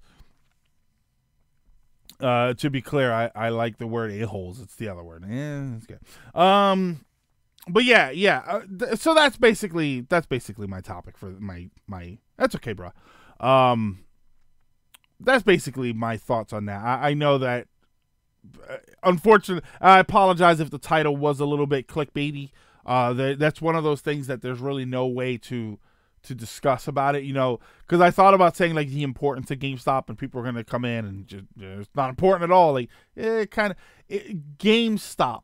To be clear, I like the word a-holes. It's the other word. Yeah, that's good. But yeah. So that's basically my topic for my. That's okay, bro. That's basically my thoughts on that. I know that. Unfortunately, I apologize if the title was a little bit clickbaity. That's one of those things that there's really no way to discuss about it, because I thought about saying like the importance of GameStop, and people are going to come in and just it's not important at all. Like GameStop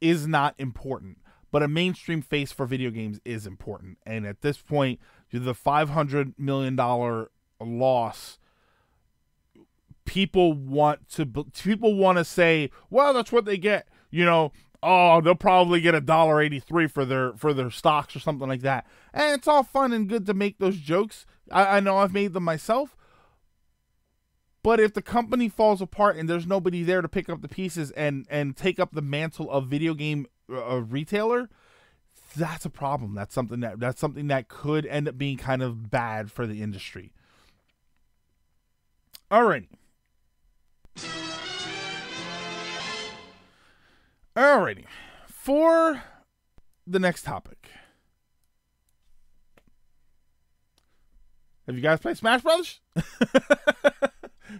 is not important, but a mainstream face for video games is important. And at this point, the $500 million loss, people want to say, well, that's what they get, Oh, they'll probably get $1.83 for their stocks or something like that. And it's all fun and good to make those jokes. I know I've made them myself. But if the company falls apart and there's nobody there to pick up the pieces and take up the mantle of video game retailer, that's a problem. That's something that could end up being kind of bad for the industry. Alrighty. Alrighty, for the next topic. Have you guys played Smash Brothers?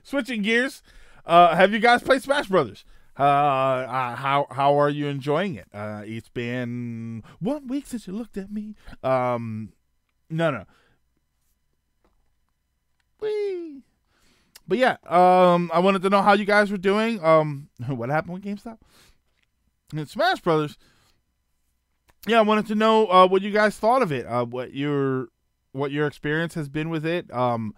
Switching gears, have you guys played Smash Brothers? How are you enjoying it? It's been 1 week since you looked at me. No. Whee. But yeah, I wanted to know how you guys were doing. What happened with GameStop? And Smash Brothers, yeah, I wanted to know what you guys thought of it. What your experience has been with it. To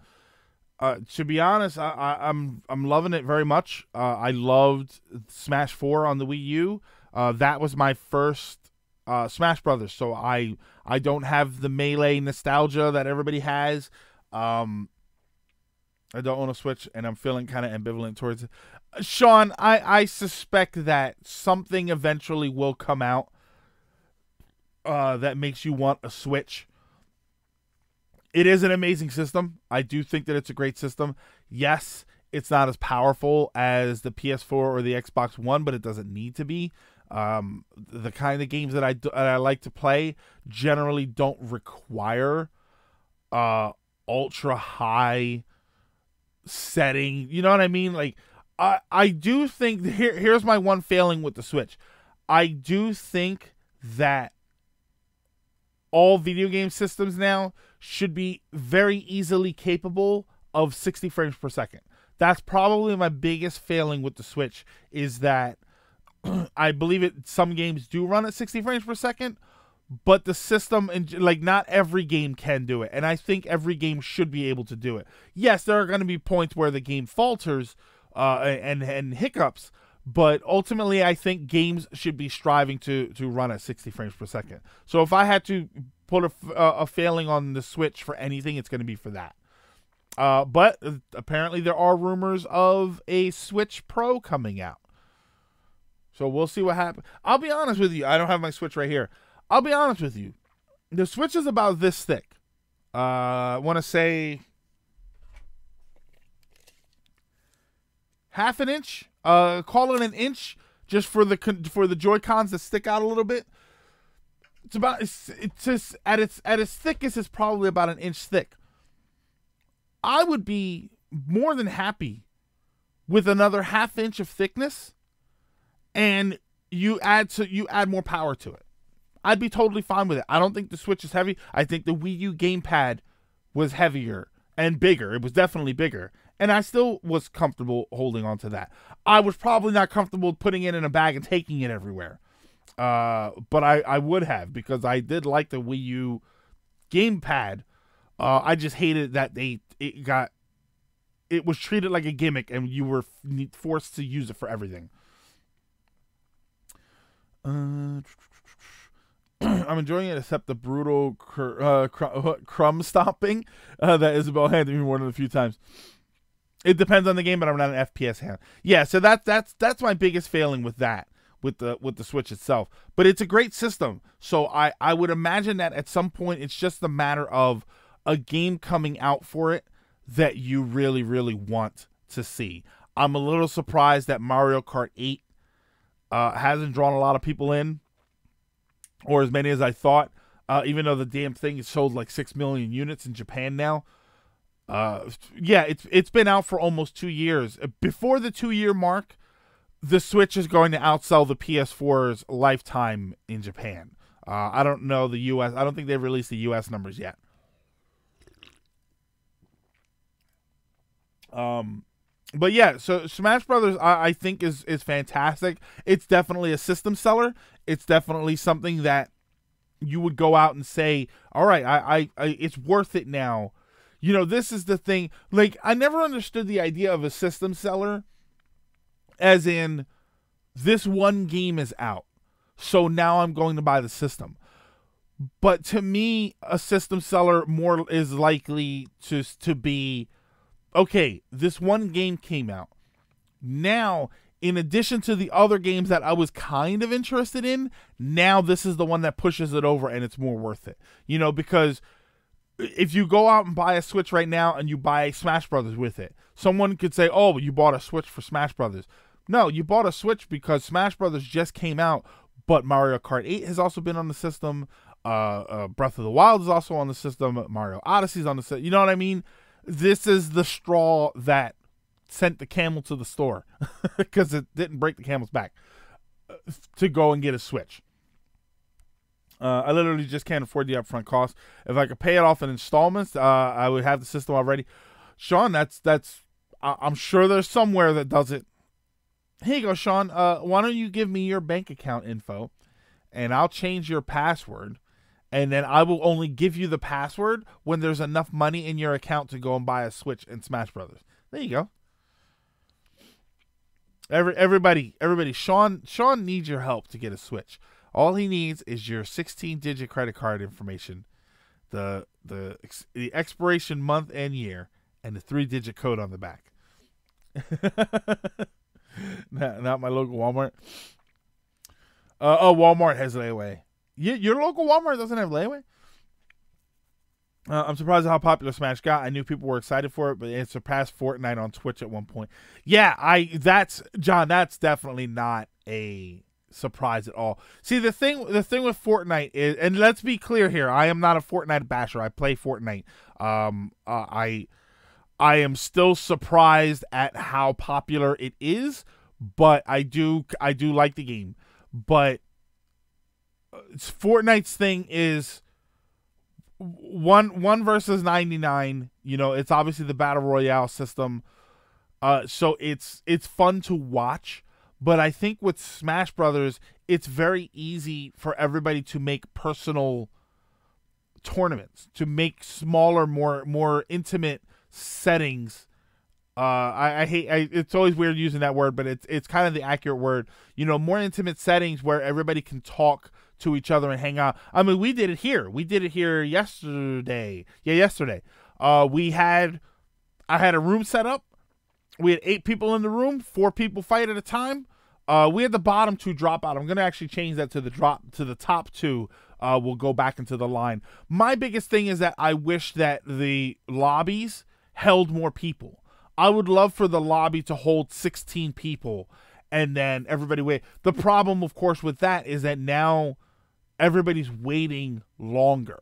be honest, I'm loving it very much. I loved Smash 4 on the Wii U. That was my first Smash Brothers, so I don't have the Melee nostalgia that everybody has. I don't want to Switch, and I'm feeling kind of ambivalent towards it. Sean, I suspect that something eventually will come out that makes you want a Switch. It is an amazing system. I do think that it's a great system. Yes, it's not as powerful as the PS4 or the Xbox One, but it doesn't need to be. The kind of games that I like to play generally don't require ultra high setting. You know what I mean? Like, I do think here's my one failing with the Switch. I do think that all video game systems now should be very easily capable of 60 frames per second. That's probably my biggest failing with the Switch, is that I believe some games do run at 60 frames per second, but the system, like, not every game can do it. And I think every game should be able to do it. Yes, there are going to be points where the game falters and hiccups, but ultimately I think games should be striving to run at 60 frames per second. So if I had to put a failing on the Switch for anything, it's going to be for that. But apparently there are rumors of a Switch Pro coming out. So we'll see what happens. I'll be honest with you. I don't have my Switch right here. I'll be honest with you. The Switch is about this thick. I want to say half an inch. Call it an inch, just for the Joy-Cons to stick out a little bit. It's just at its thickest, it's probably about an inch thick. I would be more than happy with another half inch of thickness, and you add more power to it. I'd be totally fine with it. I don't think the Switch is heavy. I think the Wii U gamepad was heavier and bigger. It was definitely bigger, and I still was comfortable holding on to that. I was probably not comfortable putting it in a bag and taking it everywhere. But I would have, because I did like the Wii U gamepad. I just hated that it was treated like a gimmick and you were forced to use it for everything. I'm enjoying it, except the brutal crumb stomping that Isabel handed me more than a few times. It depends on the game, but I'm not an FPS hand. Yeah, so that's my biggest failing with that, with the Switch itself. But it's a great system, so I would imagine that at some point it's just a matter of a game coming out for it that you really, really want to see. I'm a little surprised that Mario Kart 8 hasn't drawn a lot of people in, or as many as I thought, even though the damn thing has sold like 6 million units in Japan now. Yeah, it's been out for almost 2 years. Before the 2-year mark, the Switch is going to outsell the PS4's lifetime in Japan. I don't know the U.S. I don't think they've released the U.S. numbers yet. But yeah, so Smash Brothers, I think is fantastic. It's definitely a system seller. It's definitely something that you would go out and say, all right, I it's worth it now. You know, this is the thing. Like, I never understood the idea of a system seller as in this one game is out, so now I'm going to buy the system. But to me, a system seller more is likely to be, okay, this one game came out. Now, in addition to the other games that I was kind of interested in, now this is the one that pushes it over and it's more worth it. You know, because if you go out and buy a Switch right now and you buy Smash Brothers with it, someone could say, oh, you bought a Switch for Smash Brothers. No, you bought a Switch because Smash Brothers just came out, but Mario Kart 8 has also been on the system. Breath of the Wild is also on the system. Mario Odyssey's on the system. You know what I mean? This is the straw that sent the camel to the store because it didn't break the camel's back to go and get a Switch. I literally just can't afford the upfront cost. If I could pay it off in installments, I would have the system already. Sean, I'm sure there's somewhere that does it. Here you go, Sean. Why don't you give me your bank account info, and I'll change your password, and then I will only give you the password when there's enough money in your account to go and buy a Switch and Smash Brothers. There you go. Everybody, Sean needs your help to get a Switch. All he needs is your 16-digit credit card information, the expiration month and year, and the 3-digit code on the back. Not my local Walmart. Walmart has layaway. Your local Walmart doesn't have layaway? I'm surprised at how popular Smash got. I knew people were excited for it, but it surpassed Fortnite on Twitch at one point. Yeah, that's definitely not a surprise at all. See, the thing with Fortnite is, and let's be clear here, I am not a Fortnite basher. I play Fortnite. I am still surprised at how popular it is, but I do like the game. But Fortnite's thing is one versus 99. You know, it's obviously the battle royale system. So it's fun to watch. But I think with Smash Brothers, it's very easy for everybody to make personal tournaments, to make smaller, more intimate settings. I hate it's always weird using that word, but it's kind of the accurate word. You know, more intimate settings where everybody can talk to each other and hang out. I mean, we did it here. We did it here yesterday. Yeah, yesterday. I had a room set up. We had 8 people in the room, 4 people fight at a time. We had the bottom 2 drop out. I'm going to actually change that to the top 2. We'll go back into the line. My biggest thing is that I wish that the lobbies held more people. I would love for the lobby to hold 16 people and then everybody wait. The problem, of course, with that is that now everybody's waiting longer.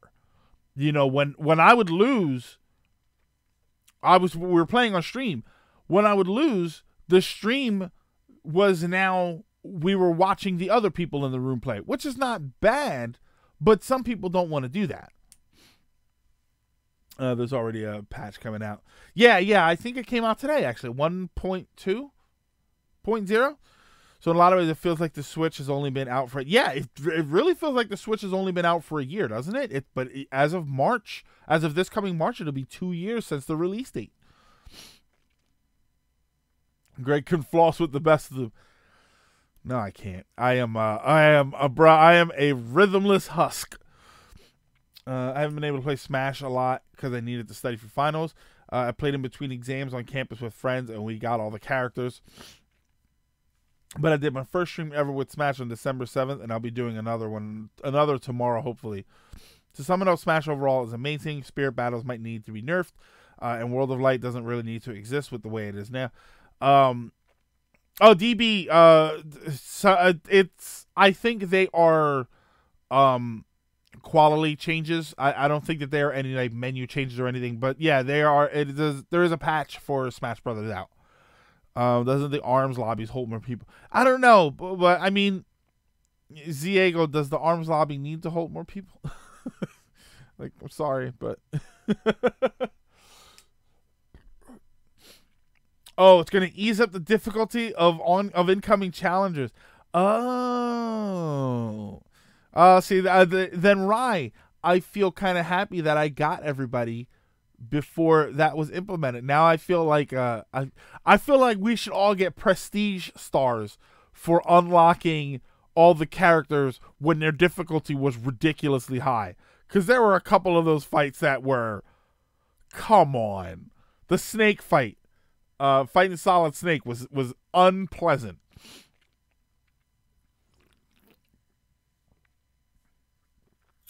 You know, when I would lose, we were playing on stream. When I would lose, the stream was now we were watching the other people in the room play, which is not bad, but some people don't want to do that. There's already a patch coming out. Yeah, I think it came out today, actually, 1.2.0. So in a lot of ways, it feels like the Switch has only been out for it really feels like the Switch has only been out for a year, doesn't it? But as of this coming March, it'll be 2 years since the release date. Greg can floss with the best of them. No, I can't. I am a rhythmless husk. I haven't been able to play Smash a lot because I needed to study for finals. I played in between exams on campus with friends, and we got all the characters. But I did my first stream ever with Smash on December 7th, and I'll be doing another tomorrow, hopefully. To sum it up, Smash overall is amazing. Spirit battles might need to be nerfed, and World of Light doesn't really need to exist with the way it is now. DB, I think they are quality changes. I don't think that there are any like menu changes or anything, but yeah, there is a patch for Smash Brothers out. Doesn't the ARMS lobbies hold more people? I don't know, but I mean, Ziego, does the ARMS lobby need to hold more people? Like, I'm sorry, but oh, it's gonna ease up the difficulty of incoming challengers. Oh, see, then Rai, I feel kind of happy that I got everybody before that was implemented. Now I feel like I feel like we should all get prestige stars for unlocking all the characters when their difficulty was ridiculously high. Because there were a couple of those fights that were, come on, the snake fight, fighting Solid Snake was unpleasant.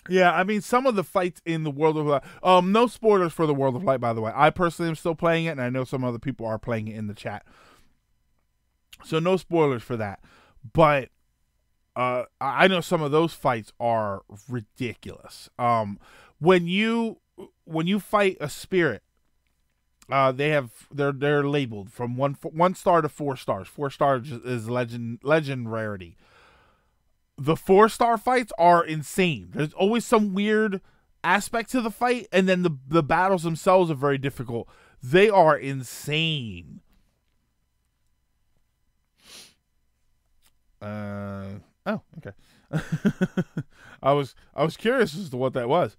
Yeah, I mean, some of the fights in the World of Light, no spoilers for the World of Light, by the way. I personally am still playing it, and I know some other people are playing it in the chat. So no spoilers for that. But I know some of those fights are ridiculous. When you fight a spirit, they're labeled from 1 star to 4 stars. 4 stars is legend rarity. The 4-star fights are insane. There's always some weird aspect to the fight, and then the battles themselves are very difficult. They are insane. Oh, okay. I was curious as to what that was.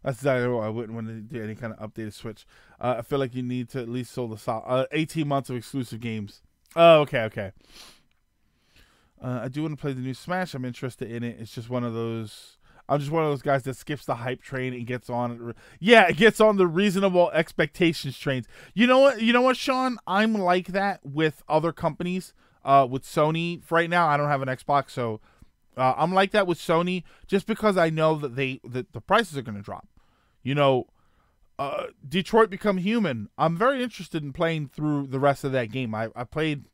That's exactly what I wouldn't want to do any kind of updated Switch. I feel like you need to at least sold the 18 months of exclusive games. Oh, okay. I do want to play the new Smash. I'm interested in it. It's just one of those. I'm just one of those guys that skips the hype train and gets on. Yeah, it gets on the reasonable expectations trains. You know what, Sean? I'm like that with other companies. With Sony right now, I don't have an Xbox, so I'm like that with Sony. Just because I know that the prices are going to drop. Detroit Become Human. I'm very interested in playing through the rest of that game. I played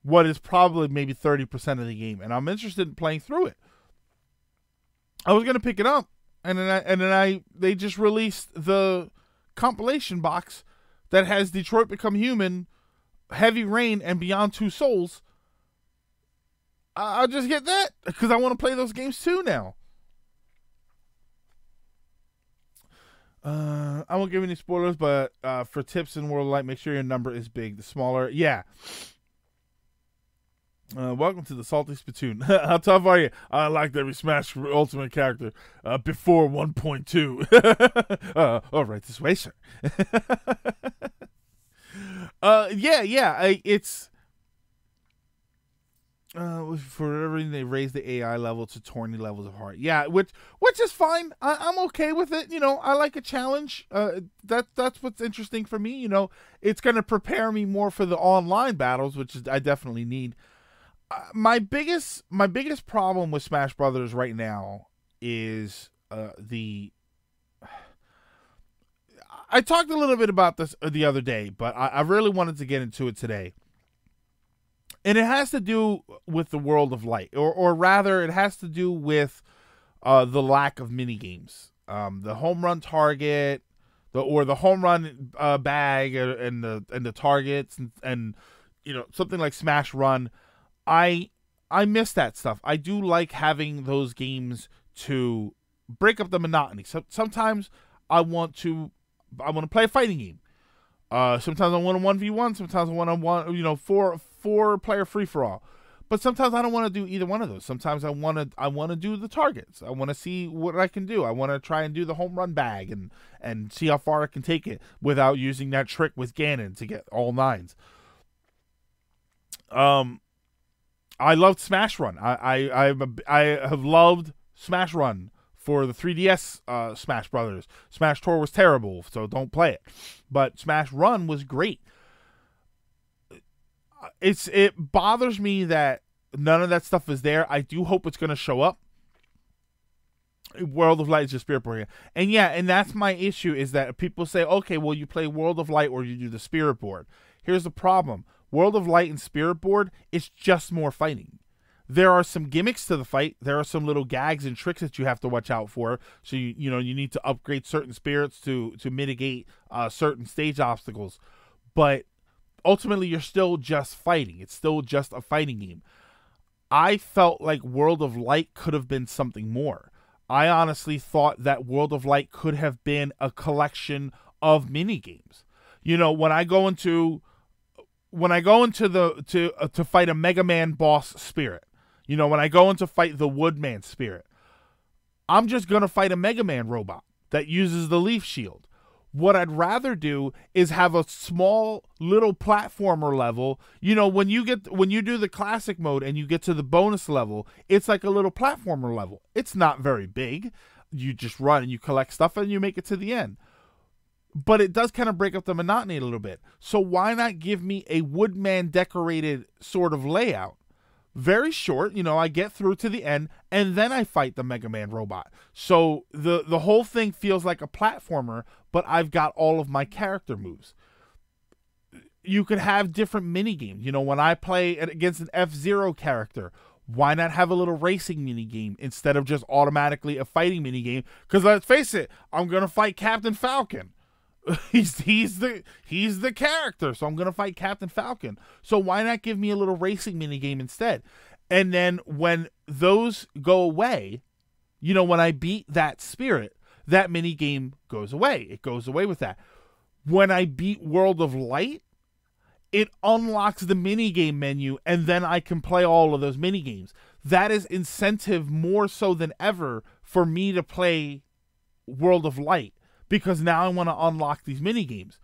what is probably maybe 30% of the game, and I'm interested in playing through it. I was gonna pick it up, and then they just released the compilation box that has Detroit Become Human, Heavy Rain, and Beyond Two Souls. I'll just get that because I want to play those games too now. I won't give any spoilers, but for tips in World of Light, make sure your number is big. The smaller, yeah. Welcome to the Salty Spittoon. How tough are you? I liked every Smash Ultimate character before 1.2. All right, this way, sir. It's for everything they raised the AI level to 20 levels of hard. Yeah, which is fine. I'm okay with it. I like a challenge. That's what's interesting for me. It's going to prepare me more for the online battles, which I definitely need. My biggest problem with Smash Brothers right now is I talked a little bit about this the other day, but I really wanted to get into it today. And it has to do with the World of Light, or rather, it has to do with the lack of mini games. The home run target, the home run bag, and the targets, and something like Smash Run. I miss that stuff. I do like having those games to break up the monotony. So sometimes I want to play a fighting game. Sometimes I want a 1v1. Sometimes I want a four player free for all. But sometimes I don't want to do either one of those. Sometimes I want to do the targets. I want to see what I can do. I want to try and do the home run bag and see how far I can take it without using that trick with Ganon to get all 9s. I loved Smash Run. I have loved Smash Run for the 3DS Smash Brothers. Smash Tour was terrible, so don't play it. But Smash Run was great. It bothers me that none of that stuff is there. I do hope it's going to show up. World of Light is just Spirit Board. And that's my issue, is that people say, okay, well, you play World of Light or you do the Spirit Board. Here's the problem. World of Light and Spirit Board is just more fighting. There are some gimmicks to the fight. There are some little gags and tricks that you have to watch out for. So you need to upgrade certain spirits to mitigate certain stage obstacles. But ultimately, you're still just fighting. It's still just a fighting game. I felt like World of Light could have been something more. I honestly thought that World of Light could have been a collection of mini games. When I go into to fight a Mega Man boss spirit, when I go in to fight the Woodman spirit, I'm just going to fight a Mega Man robot that uses the Leaf Shield. What I'd rather do is have a small little platformer level. When you do the classic mode and you get to the bonus level, it's like a little platformer level. It's not very big. You just run and you collect stuff and you make it to the end. But it does kind of break up the monotony a little bit. So why not give me a Woodman decorated sort of layout? Very short, I get through to the end, and then I fight the Mega Man robot. So the whole thing feels like a platformer, but I've got all of my character moves. You could have different mini games. When I play against an F-Zero character, why not have a little racing mini game instead of just automatically a fighting mini game? Because let's face it, I'm gonna fight Captain Falcon. He's the character, so I'm gonna fight Captain Falcon. So why not give me a little racing mini game instead? And then when those go away, when I beat that spirit, that mini game goes away. It goes away with that. When I beat World of Light, it unlocks the mini game menu, and then I can play all of those mini games. That is incentive more so than ever for me to play World of Light. Because now I want to unlock these mini games.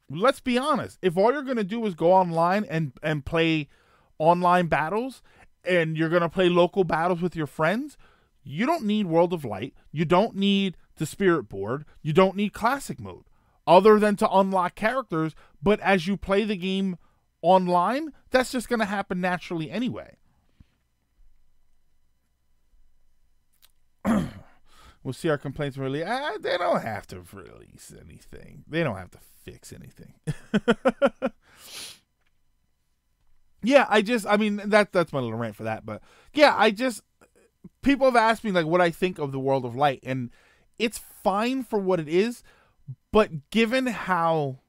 Let's be honest. If all you're going to do is go online and play online battles, and you're going to play local battles with your friends, you don't need World of Light. You don't need the Spirit Board. You don't need Classic Mode. Other than to unlock characters, but as you play the game online, that's just going to happen naturally anyway. We'll see our complaints really. They don't have to release anything. They don't have to fix anything. That's my little rant for that. But yeah, people have asked me like what I think of the World of Light, and it's fine for what it is, but given how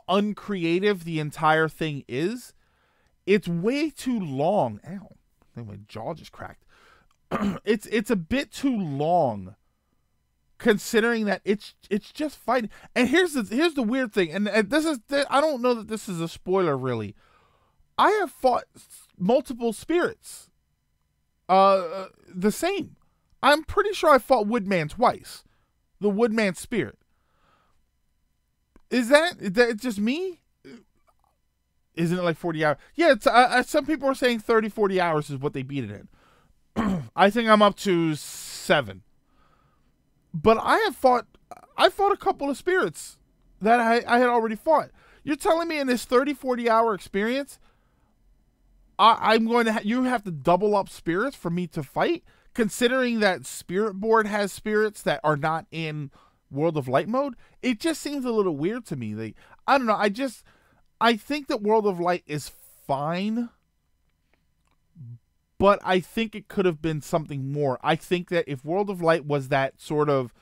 uncreative the entire thing is, it's way too long. Ow, I think my jaw just cracked. It's a bit too long, considering that it's just fighting. And here's the weird thing, and I don't know that this is a spoiler really. I have fought multiple spirits, the same. I'm pretty sure I fought Woodman twice, the Woodman spirit. Is that just me? Isn't it like 40 hours? Yeah, it's, some people are saying 30, 40 hours is what they beat it in. I think I'm up to 7. But I fought a couple of spirits that I had already fought. You're telling me in this 30, 40 hour experience, I'm going to you have to double up spirits for me to fight? Considering that Spirit Board has spirits that are not in World of Light mode, it just seems a little weird to me. Like, I don't know. I think that World of Light is fine, but I think it could have been something more. I think that if World of Light was that sort of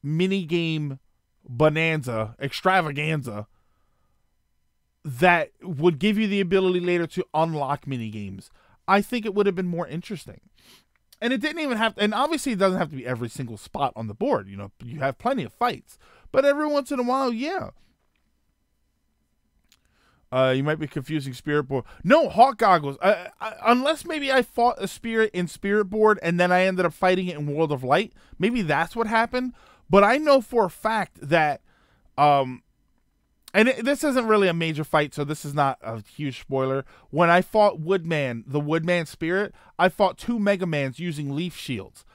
mini-game bonanza, extravaganza, that would give you the ability later to unlock mini-games, I think it would have been more interesting. And it didn't even have to, and obviously it doesn't have to be every single spot on the board. You have plenty of fights. But every once in a while, yeah. You might be confusing Spirit Board. No, Hawk Goggles. Unless maybe I fought a spirit in Spirit Board and then I ended up fighting it in World of Light. Maybe that's what happened. But I know for a fact that, this isn't really a major fight, so this is not a huge spoiler. When I fought Woodman, the Woodman Spirit, I fought 2 Mega Mans using Leaf Shields.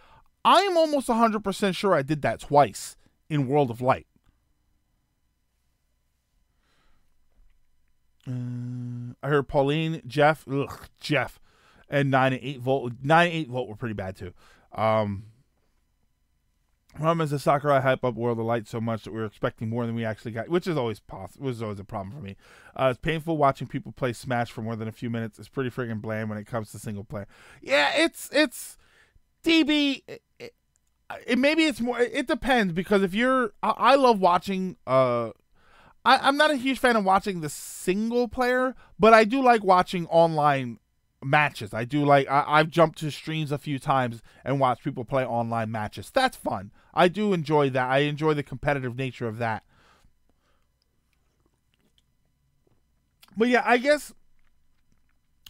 I am almost 100% sure I did that twice in World of Light. I heard Pauline, Jeff, and 9 and 8 volt. 9 and 8 volt were pretty bad too. Problem is the Sakurai hype up World of Light so much that we were expecting more than we actually got, which is always was always a problem for me. It's painful watching people play Smash for more than a few minutes. It's pretty friggin' bland when it comes to single player. Yeah, it's DB. Maybe it's more. It depends, because if you're, I love watching. I'm not a huge fan of watching the single player, but I do like watching online matches. I do like, I've jumped to streams a few times and watched people play online matches. That's fun. I do enjoy that. I enjoy the competitive nature of that. But yeah, I guess,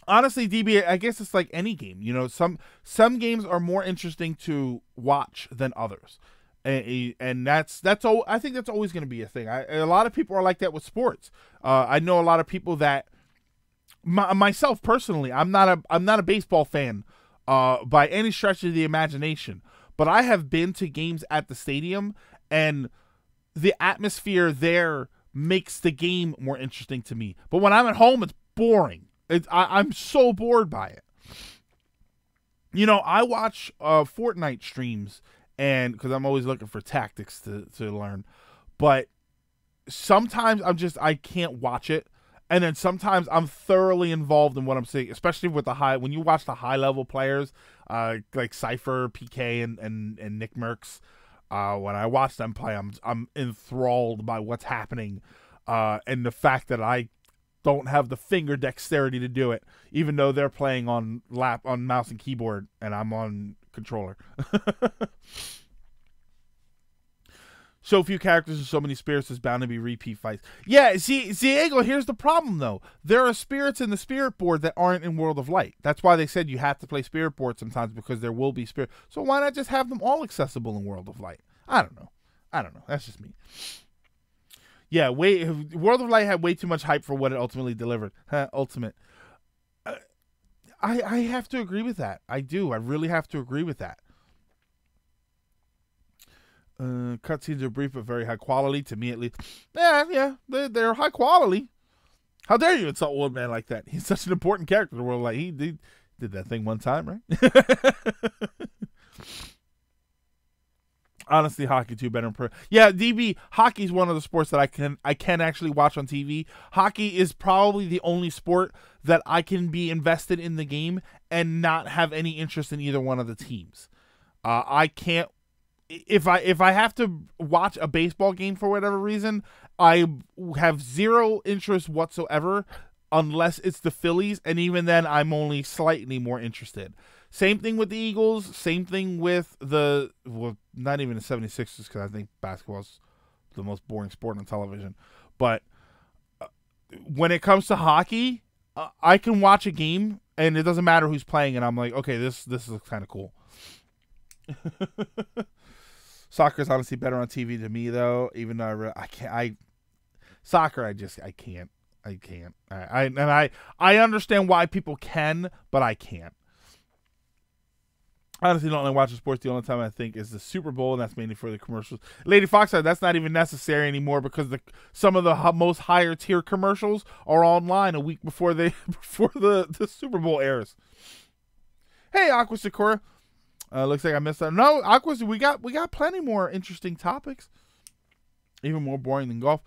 honestly, DB, I guess it's like any game. You know, some games are more interesting to watch than others. And that's all. I think that's always going to be a thing. A lot of people are like that with sports. I know a lot of people that, myself personally, I'm not a baseball fan by any stretch of the imagination, but I have been to games at the stadium, and the atmosphere there makes the game more interesting to me. But when I'm at home, it's boring. I'm so bored by it. You know, I watch Fortnite streams, and because I'm always looking for tactics to learn, but sometimes I can't watch it, and then sometimes I'm thoroughly involved in what I'm seeing, especially with when you watch the high level players like Cypher, PK, and Nick Merckx. When I watch them play, I'm enthralled by what's happening, and the fact that I don't have the finger dexterity to do it, even though they're playing on mouse and keyboard and I'm on controller. So few characters and so many spirits, is bound to be repeat fights. Yeah, see, Diego, here's the problem though. There are spirits in the Spirit Board that aren't in World of Light. That's why they said you have to play Spirit Board sometimes, because there will be spirit. So why not just have them all accessible in World of Light? I don't know. That's just me. Yeah, World of Light had way too much hype for what it ultimately delivered. Ultimate. I have to agree with that. I do. I really have to agree with that. Cutscenes are brief but very high quality, to me at least. Yeah, they're high quality. How dare you insult Woodman like that? He's such an important character in the world. Like, he did that thing one time, right? Honestly, hockey too better. Yeah, DB, hockey's one of the sports that I can actually watch on TV. Hockey is probably the only sport that I can be invested in the game and not have any interest in either one of the teams. I can't. If I have to watch a baseball game for whatever reason, I have zero interest whatsoever unless it's the Phillies, and even then I'm only slightly more interested. Same thing with the Eagles, same thing with not even the 76ers, because I think basketball's the most boring sport on television. But when it comes to hockey, I can watch a game and it doesn't matter who's playing, and I'm like, okay, this looks kind of cool. Soccer is honestly better on TV to me, though. Even though I can't. Soccer, I can't. I understand why people can, but I can't. Honestly, don't only watch sports. The only time I think is the Super Bowl, and that's mainly for the commercials. Lady Fox said that's not even necessary anymore, because some of the most higher tier commercials are online a week before the Super Bowl airs. Hey, Aqua Sakura. Looks like I missed that. No, Aquas, we got plenty more interesting topics. Even more boring than golf.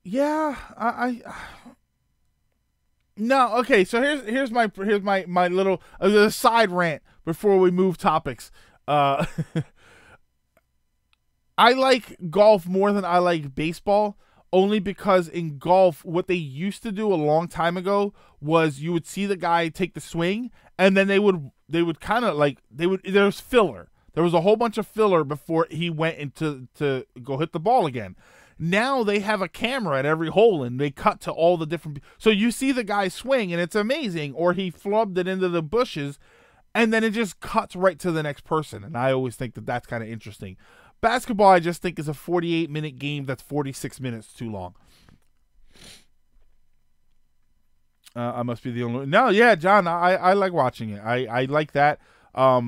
Yeah, no, okay, so here's my little side rant before we move topics. I like golf more than I like baseball, only because in golf, what they used to do a long time ago was you would see the guy take the swing, and then they would kind of like, there was filler. There was a whole bunch of filler before he went into to go hit the ball again. Now they have a camera at every hole, and they cut to all the different. So you see the guy swing, and it's amazing, or he flubbed it into the bushes, and then it just cuts right to the next person. And I always think that that's kind of interesting. Basketball, I just think, is a 48-minute game that's 46 minutes too long. I must be the only. No, yeah, John, I like watching it. I like that. I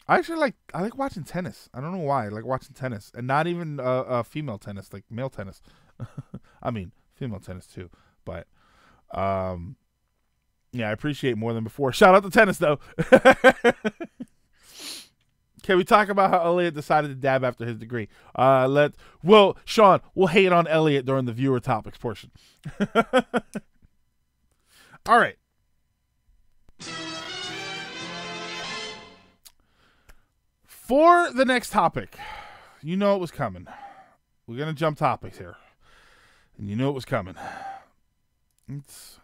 like watching tennis. I don't know why. I like watching tennis, and not even female tennis, like male tennis. I mean, female tennis too. But yeah, I appreciate it more than before. Shout out to tennis though. Can we talk about how Elliot decided to dab after his degree? Sean, we'll hate on Elliot during the viewer topics portion. All right. For the next topic, you know it was coming. We're going to jump topics here. And you know it was coming. Let's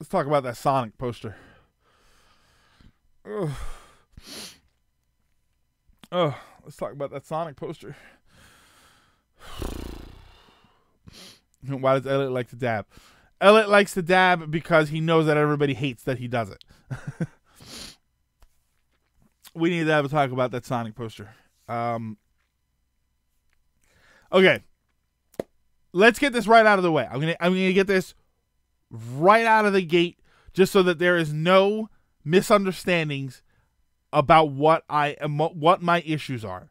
talk about that Sonic poster. Let's talk about that Sonic poster. Why does Elliot like to dab? Elliot likes to dab because he knows that everybody hates that he does it. We need to have a talk about that Sonic poster. Okay. Let's get this right out of the way. I'm gonna get this right out of the gate just so that there is no misunderstandings about what my issues are.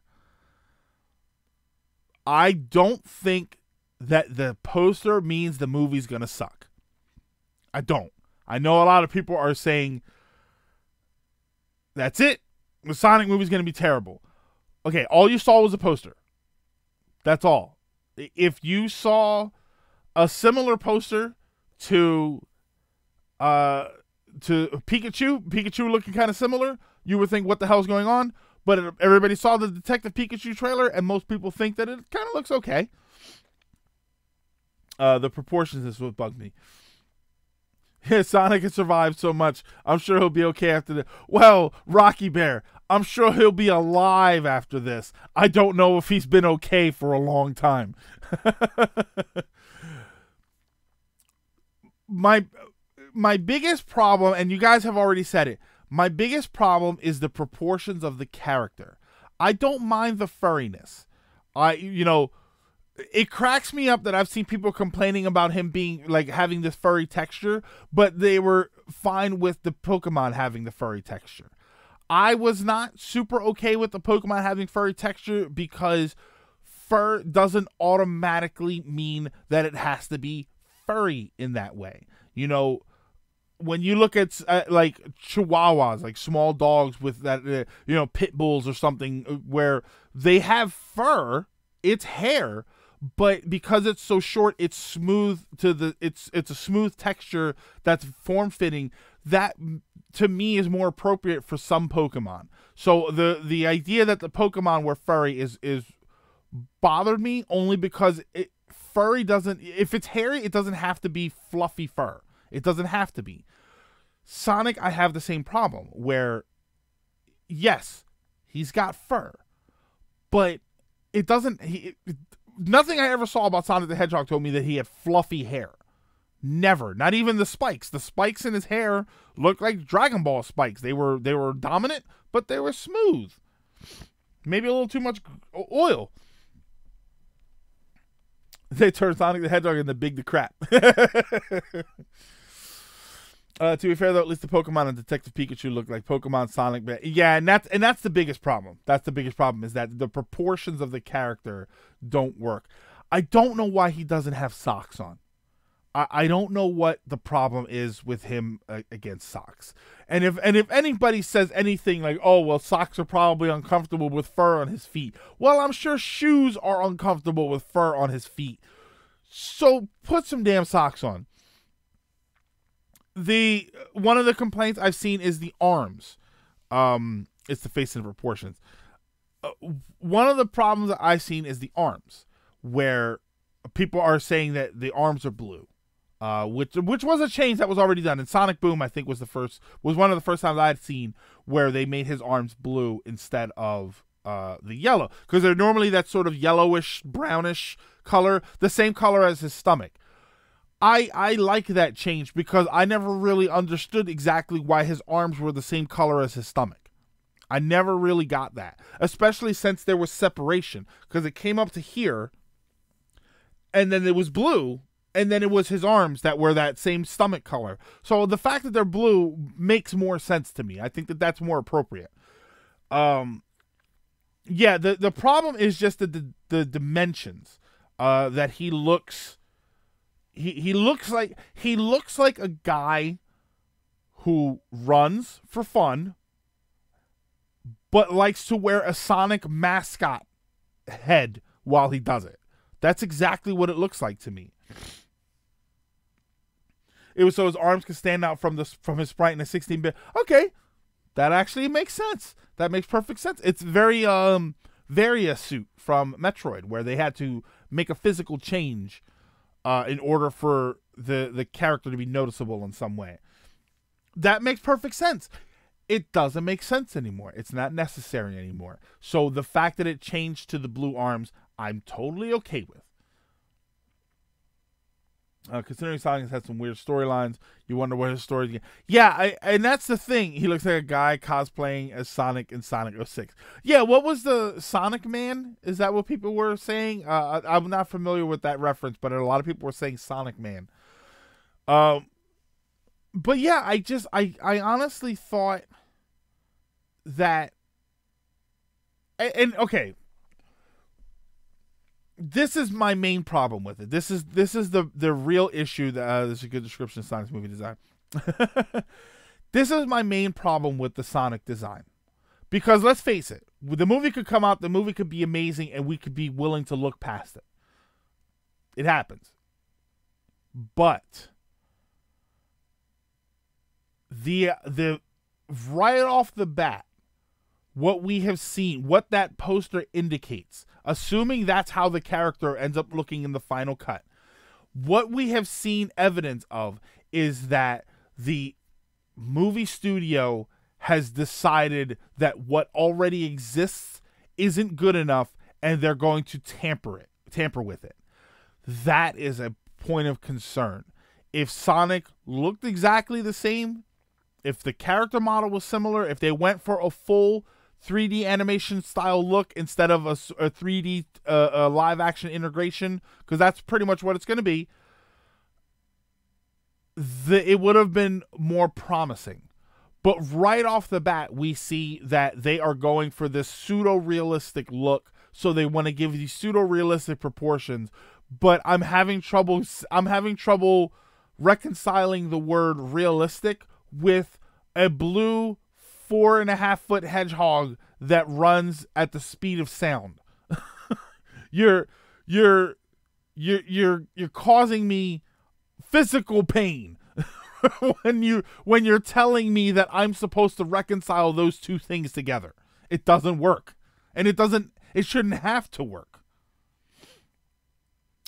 I don't think that the poster means the movie's gonna suck. I don't. I know a lot of people are saying that's it. The Sonic movie's gonna be terrible. Okay, all you saw was a poster. That's all. If you saw a similar poster to Pikachu looking kind of similar, you would think, what the hell's going on? But everybody saw the Detective Pikachu trailer, and most people think that it kind of looks okay. The proportions is what bugged me. Yeah, Sonic has survived so much. I'm sure he'll be okay after this. Well, Rocky Bear, I'm sure he'll be alive after this. I don't know if he's been okay for a long time. My biggest problem, and you guys have already said it, my biggest problem is the proportions of the character. I don't mind the furriness. It cracks me up that I've seen people complaining about him being like having this furry texture, but they were fine with the Pokemon having the furry texture. I was not super okay with the Pokemon having furry texture because fur doesn't automatically mean that it has to be furry in that way. You know, when you look at like Chihuahuas, like small dogs with that, pit bulls or something, where they have fur, it's hair, but because it's so short, it's smooth it's a smooth texture that's form fitting. That to me is more appropriate for some Pokemon. So the idea that the Pokemon were furry is bothered me only because furry doesn't, if it's hairy, it doesn't have to be fluffy fur. It doesn't have to be. Sonic, I have the same problem where, yes, he's got fur, but it doesn't. Nothing I ever saw about Sonic the Hedgehog told me that he had fluffy hair. Never. Not even the spikes. The spikes in his hair looked like Dragon Ball spikes. They were dominant, but they were smooth. Maybe a little too much oil. They turned Sonic the Hedgehog into Big the Crap. To be fair, though, at least the Pokemon and Detective Pikachu look like Pokemon, Sonic. Yeah, and that's the biggest problem. That's the biggest problem, is that the proportions of the character don't work. I don't know why he doesn't have socks on. I don't know what the problem is with him against socks. And if anybody says anything like, oh, well, socks are probably uncomfortable with fur on his feet. Well, I'm sure shoes are uncomfortable with fur on his feet. So put some damn socks on. One of the complaints I've seen is the arms. It's the face and proportions. One of the problems that I've seen is the arms, where people are saying that the arms are blue. Which was a change that was already done. And Sonic Boom, I think, was one of the first times I had seen where they made his arms blue instead of the yellow, because they're normally that sort of yellowish, brownish color, the same color as his stomach. I like that change because I never really understood exactly why his arms were the same color as his stomach. I never really got that, especially since there was separation, because it came up to here, and then it was blue, and then it was his arms that were that same stomach color. So the fact that they're blue makes more sense to me. I think that that's more appropriate. Yeah, the problem is just the dimensions. That he looks like a guy who runs for fun, but likes to wear a Sonic mascot head while he does it. That's exactly what it looks like to me. It was so his arms could stand out from his sprite in a 16-bit. Okay, that actually makes sense. That makes perfect sense. It's very Varia suit from Metroid, where they had to make a physical change in order for the character to be noticeable in some way. That makes perfect sense. It doesn't make sense anymore. It's not necessary anymore. So the fact that it changed to the blue arms, I'm totally okay with. Considering Sonic has had some weird storylines, you wonder what his story is. Yeah, and that's the thing. He looks like a guy cosplaying as Sonic in Sonic 06. Yeah, what was the Sonic Man? Is that what people were saying? I'm not familiar with that reference, but a lot of people were saying Sonic Man. But yeah, I honestly thought that, and okay, this is my main problem with it. This is the real issue. That this is a good description of Sonic's movie design. This is my main problem with the Sonic design, because let's face it, the movie could come out, the movie could be amazing, and we could be willing to look past it. It happens, but the right off the bat, what we have seen, what that poster indicates, assuming that's how the character ends up looking in the final cut, what we have seen evidence of is that the movie studio has decided that what already exists isn't good enough, and they're going to tamper with it. That is a point of concern. If Sonic looked exactly the same, if the character model was similar, if they went for a full 3D animation style look instead of a 3D live action integration, because that's pretty much what it's going to be, it would have been more promising. But right off the bat, we see that they are going for this pseudo-realistic look, so they want to give these pseudo-realistic proportions. But I'm having trouble reconciling the word realistic with a blue 4.5-foot hedgehog that runs at the speed of sound. You're causing me physical pain when you're telling me that I'm supposed to reconcile those two things together. It doesn't work, and it shouldn't have to work.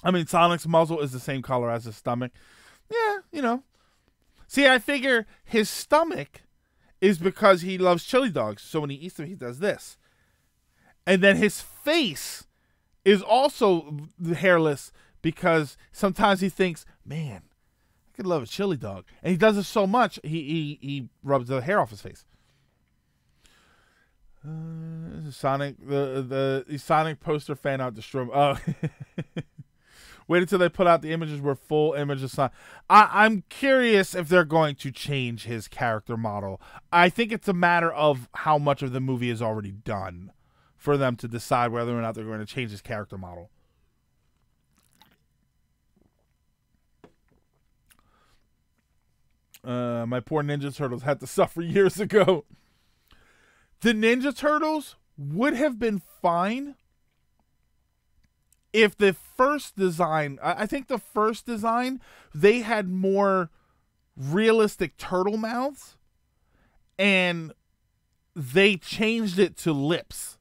I mean, Sonic's muzzle is the same color as his stomach. Yeah, you know. See, I figure his stomach is because he loves chili dogs, so when he eats them, he does this. And then his face is also hairless because sometimes he thinks, man, I could love a chili dog. And he does it so much, he rubs the hair off his face. Sonic, the Sonic poster fan art destroy. Oh. Wait until they put out the images where full image of Sonic. I'm curious if they're going to change his character model. I think it's a matter of how much of the movie is already done for them to decide whether or not they're going to change his character model. My poor Ninja Turtles had to suffer years ago. The Ninja Turtles would have been fine if the first design, I think the first design, they had more realistic turtle mouths, and they changed it to lips.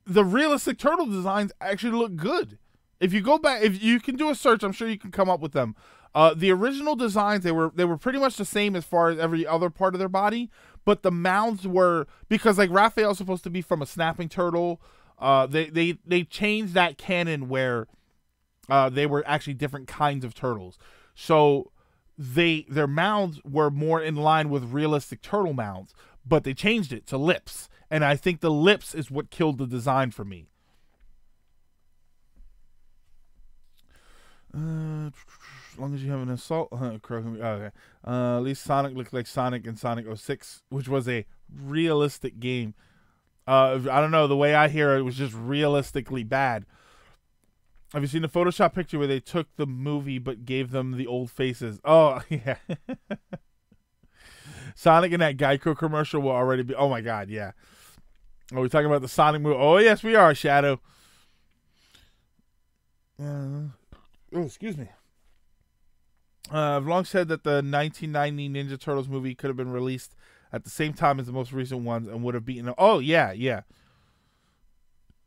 The realistic turtle designs actually look good. If you go back, if you can do a search, I'm sure you can come up with them. The original designs, they were pretty much the same as far as every other part of their body, but the mouths were, because like Raphael's supposed to be from a snapping turtle. They changed that canon where they were actually different kinds of turtles. So their mouths were more in line with realistic turtle mouths, but they changed it to lips, and I think the lips is what killed the design for me. As long as you have an assault, okay. At least Sonic looked like Sonic in Sonic 06, which was a realistic game. I don't know, the way I hear it was just realistically bad. Have you seen the Photoshop picture where they took the movie but gave them the old faces? Oh, yeah. Sonic in that Geico commercial will already be... Oh, my God, yeah. Are we talking about the Sonic movie? Oh, yes, we are, Shadow. Oh, excuse me. I've long said that the 1990 Ninja Turtles movie could have been released at the same time as the most recent ones and would have beaten... Oh, yeah, yeah.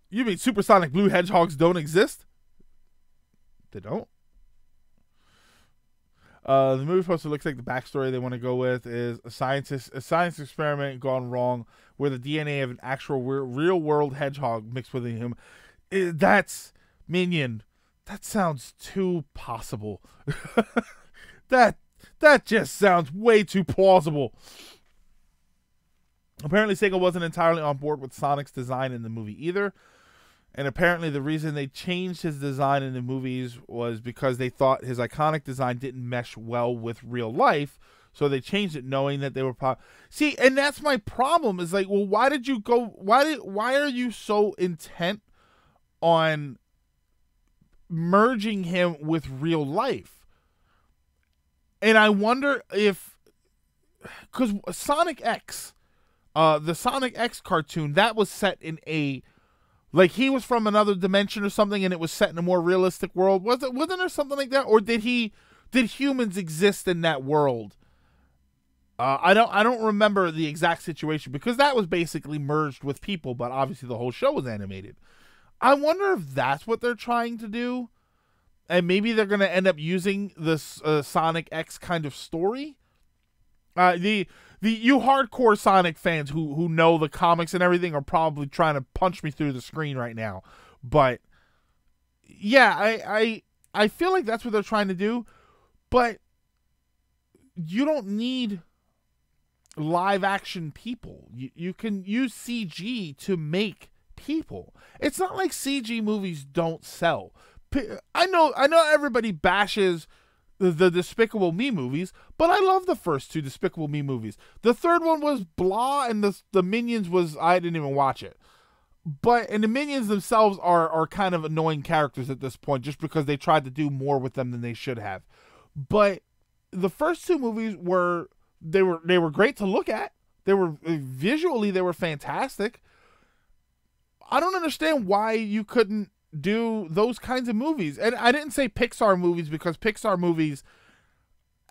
You mean Supersonic Blue Hedgehogs don't exist? They don't. The movie poster looks like the backstory they want to go with is a science experiment gone wrong where the DNA of an actual real world hedgehog mixed with a human. That's Minion. That sounds too possible. that just sounds way too plausible. Apparently Sega wasn't entirely on board with Sonic's design in the movie either. And apparently the reason they changed his design in the movies was because they thought his iconic design didn't mesh well with real life. So they changed it knowing that they were... See, and that's my problem. Is like, well, why did you go... Why are you so intent on merging him with real life? And I wonder if... Because Sonic X, the Sonic X cartoon, that was set in a... Like, he was from another dimension or something, and it was set in a more realistic world. Wasn't there something like that? Or did humans exist in that world? I don't remember the exact situation, because that was basically merged with people, but obviously the whole show was animated. I wonder if that's what they're trying to do, and maybe they're going to end up using this Sonic X kind of story. You hardcore Sonic fans who know the comics and everything are probably trying to punch me through the screen right now. But yeah, I feel like that's what they're trying to do. But you don't need live action people. You can use CG to make people. It's not like CG movies don't sell. I know everybody bashes the Despicable Me movies, but I love the first two Despicable Me movies. The third one was blah, and the Minions was... I didn't even watch it. And the Minions themselves are kind of annoying characters at this point, just because they tried to do more with them than they should have. But the first two movies were great to look at. They were visually, they were fantastic. I don't understand why you couldn't do those kinds of movies. And I didn't say Pixar movies, because Pixar movies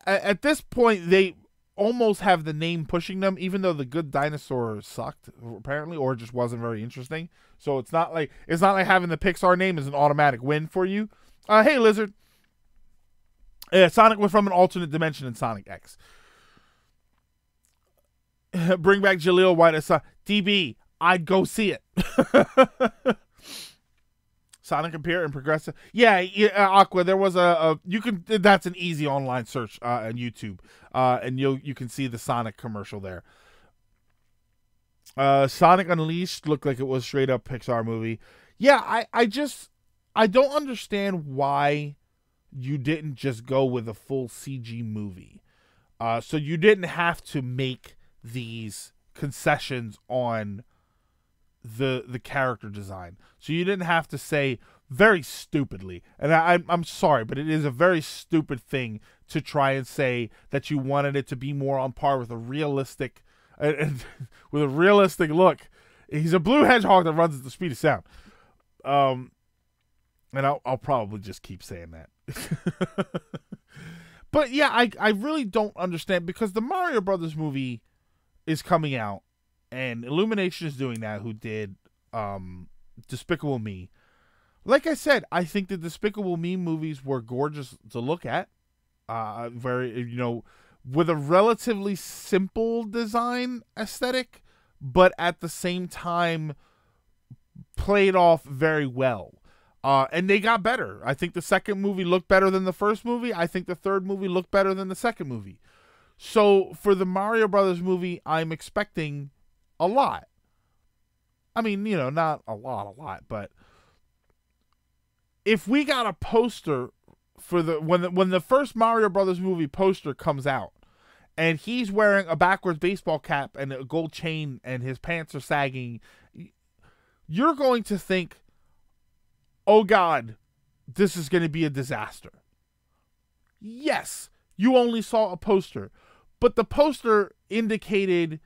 at this point, they almost have the name pushing them, even though The Good Dinosaur sucked apparently, or just wasn't very interesting. So it's not like having the Pixar name is an automatic win for you. Hey Lizard. Sonic was from an alternate dimension in Sonic X. Bring back Jaleel White as DB. I'd go see it. Sonic appear in Progressive. Yeah, Aqua. There was that's an easy online search on YouTube, and you can see the Sonic commercial there. Sonic Unleashed looked like it was straight up Pixar movie. Yeah, I don't understand why you didn't just go with a full CG movie. So you didn't have to make these concessions on the character design. So you didn't have to say, very stupidly, and I'm sorry, but it is a very stupid thing to try and say that you wanted it to be more on par with a realistic with a realistic look. He's a blue hedgehog that runs at the speed of sound. And I'll probably just keep saying that. But yeah, I really don't understand, because the Mario Brothers movie is coming out, and Illumination is doing that, who did Despicable Me. Like I said, I think the Despicable Me movies were gorgeous to look at. very, with a relatively simple design aesthetic, but at the same time played off very well. And they got better. I think the second movie looked better than the first movie. I think the third movie looked better than the second movie. So for the Mario Brothers movie, I'm expecting a lot. I mean, not a lot, but if we got a poster for when the first Mario Brothers movie poster comes out, and he's wearing a backwards baseball cap and a gold chain and his pants are sagging, you're going to think, oh God, this is going to be a disaster. Yes, you only saw a poster, but the poster indicated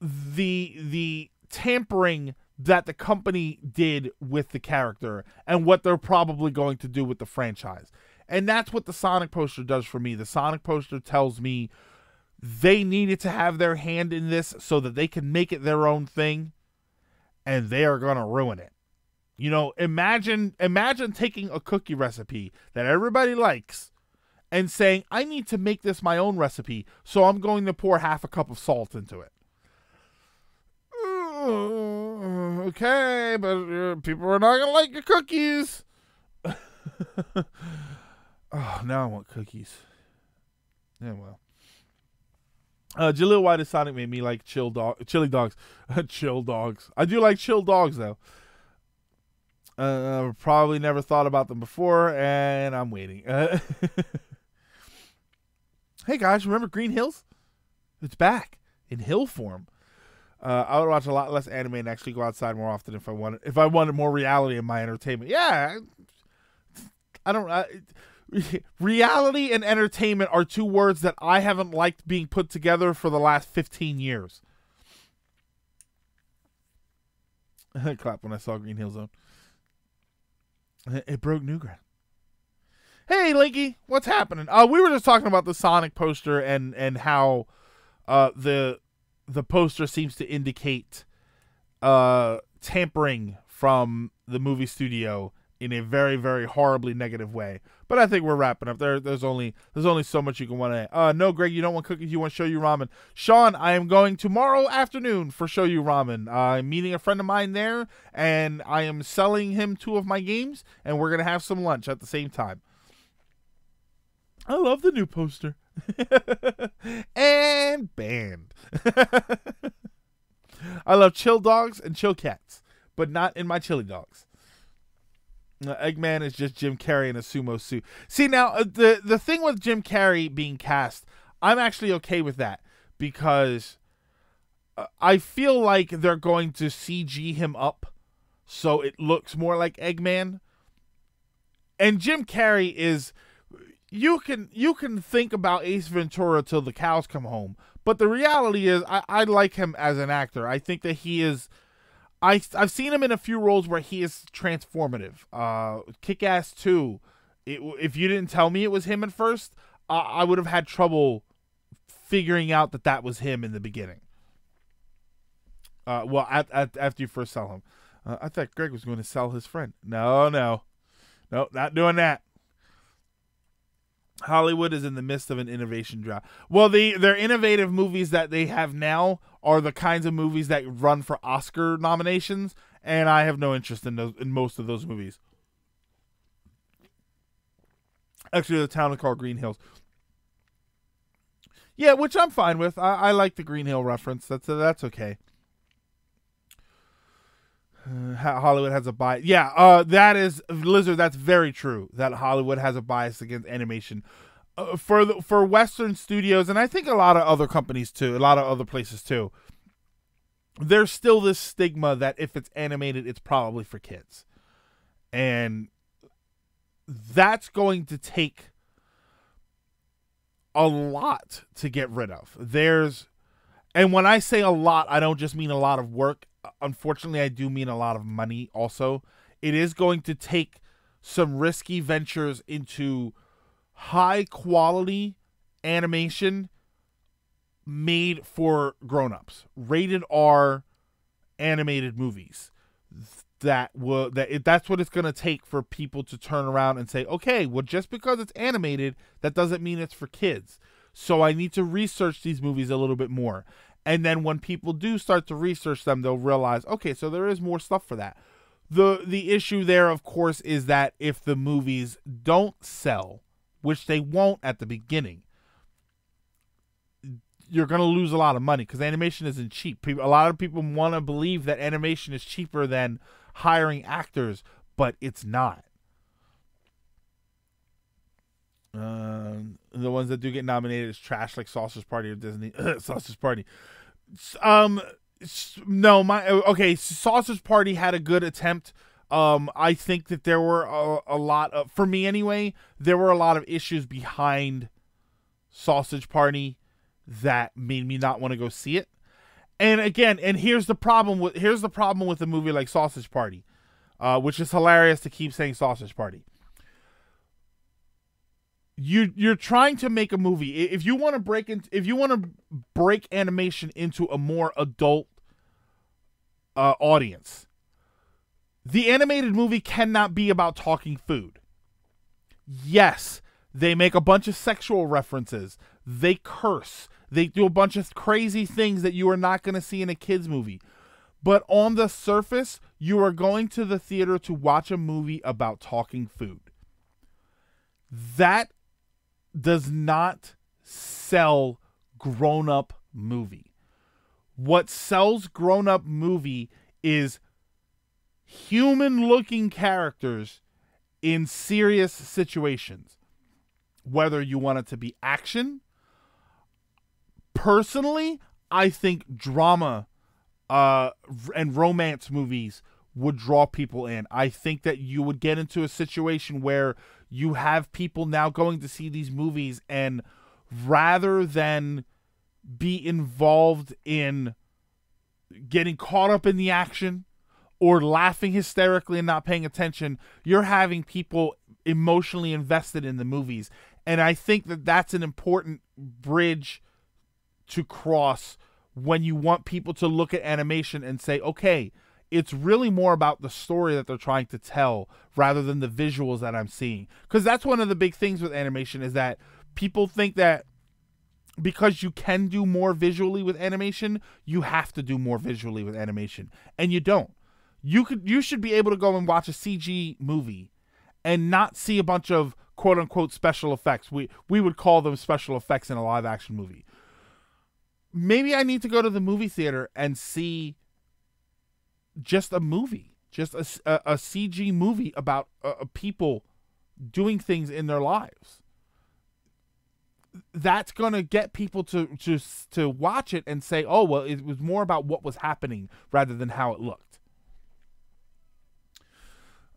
the tampering that the company did with the character and what they're probably going to do with the franchise. And that's what the Sonic poster does for me. The Sonic poster tells me they needed to have their hand in this so that they can make it their own thing, and they are going to ruin it. Imagine taking a cookie recipe that everybody likes and saying, I need to make this my own recipe, so I'm going to pour half a cup of salt into it. Okay, but people are not going to like your cookies. Oh, now I want cookies. Yeah, well. Jaleel, why does Sonic make me like chili dogs? Chill dogs. I do like chill dogs, though. Probably never thought about them before, and I'm waiting. Hey, guys, remember Green Hills? It's back in hill form. I would watch a lot less anime and actually go outside more often if I wanted more reality in my entertainment. Yeah, reality and entertainment are two words that I haven't liked being put together for the last 15 years. I clapped when I saw Green Hill Zone. It broke new ground. Hey, Linky, what's happening? We were just talking about the Sonic poster and how the poster seems to indicate tampering from the movie studio in a very, very horribly negative way. But I think we're wrapping up. There's only so much you can want to. No, Greg, you don't want cookies. You want Shoyu Ramen. Sean, I am going tomorrow afternoon for Shoyu Ramen. I'm meeting a friend of mine there, and I am selling him 2 of my games, and we're gonna have some lunch at the same time. I love the new poster. And banned. I love chill dogs and chill cats, but not in my chili dogs. Eggman is just Jim Carrey in a sumo suit. See, now, the thing with Jim Carrey being cast, I'm actually okay with that, because I feel like they're going to CG him up so it looks more like Eggman. And Jim Carrey is... You can think about Ace Ventura till the cows come home, but the reality is I like him as an actor. I think that he is... I've seen him in a few roles where he is transformative. Kick-Ass 2, if you didn't tell me it was him at first, I would have had trouble figuring out that was him in the beginning. Well, after you first sell him. I thought Greg was going to sell his friend. No, not doing that. Hollywood is in the midst of an innovation drought. Well, their innovative movies that they have now are the kinds of movies that run for Oscar nominations, and I have no interest in most of those movies. Actually, the town is called Green Hills. Yeah, which I'm fine with. I like the Green Hill reference. That's okay. Hollywood has a bias. Yeah, that is Lizard. That's very true. That Hollywood has a bias against animation for Western studios, and I think a lot of other companies too, a lot of other places too. There's still this stigma that if it's animated, it's probably for kids, and that's going to take a lot to get rid of. And when I say a lot, I don't just mean a lot of work. Unfortunately, I do mean a lot of money also. It is going to take some risky ventures into high quality animation made for grown-ups. Rated R animated movies. that's what it's going to take for people to turn around and say, okay, well, just because it's animated, that doesn't mean it's for kids. So I need to research these movies a little bit more. And then when people do start to research them, they'll realize, okay, so there is more stuff for that. The issue there, of course, is that if the movies don't sell, which they won't at the beginning, you're going to lose a lot of money because animation isn't cheap. A lot of people want to believe that animation is cheaper than hiring actors, but it's not. The ones that do get nominated is trash, like Sausage Party or Disney. Sausage Party. No, Sausage Party had a good attempt. I think that there were a lot of, for me anyway, there were a lot of issues behind Sausage Party that made me not want to go see it. And again, here's the problem with a movie like Sausage Party, which is hilarious to keep saying Sausage Party. You're trying to make a movie. If you want to break animation into a more adult audience, the animated movie cannot be about talking food. Yes, they make a bunch of sexual references. They curse. They do a bunch of crazy things that you are not going to see in a kids movie. But on the surface, you are going to the theater to watch a movie about talking food. That does not sell grown-up movie. What sells grown-up movie is human-looking characters in serious situations. Whether you want it to be action. Personally, I think drama and romance movies would draw people in. I think that you would get into a situation where you have people now going to see these movies, and rather than be involved in getting caught up in the action or laughing hysterically and not paying attention, you're having people emotionally invested in the movies. And I think that that's an important bridge to cross when you want people to look at animation and say, okay, it's really more about the story that they're trying to tell rather than the visuals that I'm seeing. Because that's one of the big things with animation, is that people think that because you can do more visually with animation, you have to do more visually with animation. And you don't. You should be able to go and watch a CG movie and not see a bunch of quote unquote special effects. We would call them special effects in a live action movie. Maybe I need to go to the movie theater and see just a movie, just a CG movie about people doing things in their lives. That's going to get people to watch it and say, oh, well, it was more about what was happening rather than how it looked.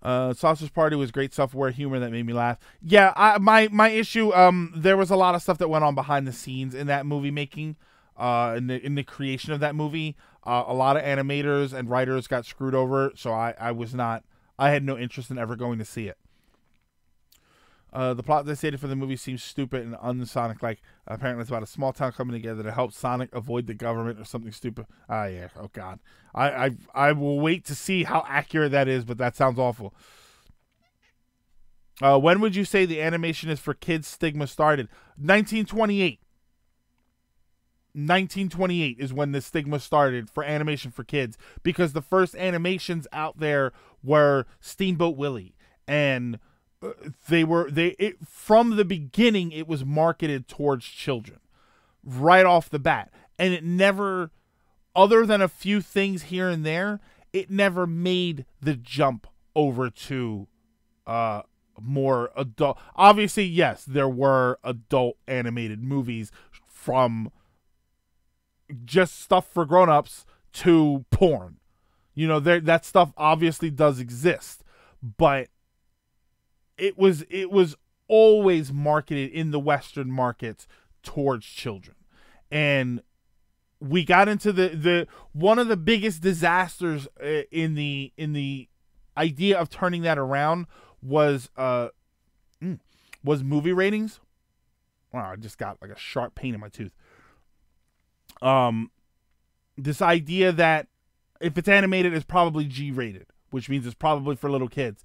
Sausage Party was great self-aware humor that made me laugh. Yeah, my issue, there was a lot of stuff that went on behind the scenes in that movie making. In the creation of that movie, a lot of animators and writers got screwed over, so I had no interest in ever going to see it. The plot they stated for the movie seems stupid and un-Sonic-like. Apparently it's about a small town coming together to help Sonic avoid the government or something stupid. Yeah, oh god. I will wait to see how accurate that is, but that sounds awful. When would you say the animation is for kids stigma started? 1928. 1928 is when the stigma started for animation for kids, because the first animations out there were Steamboat Willie, and from the beginning it was marketed towards children right off the bat, and it never, other than a few things here and there, it never made the jump over to more adult. Obviously, yes, there were adult animated movies, from just stuff for grown-ups to porn. You know, that stuff obviously does exist, but it was always marketed in the Western markets towards children. And we got into the one of the biggest disasters in the idea of turning that around was movie ratings. Wow, I just got like a sharp pain in my tooth. This idea that if it's animated, it's probably G-rated, which means it's probably for little kids.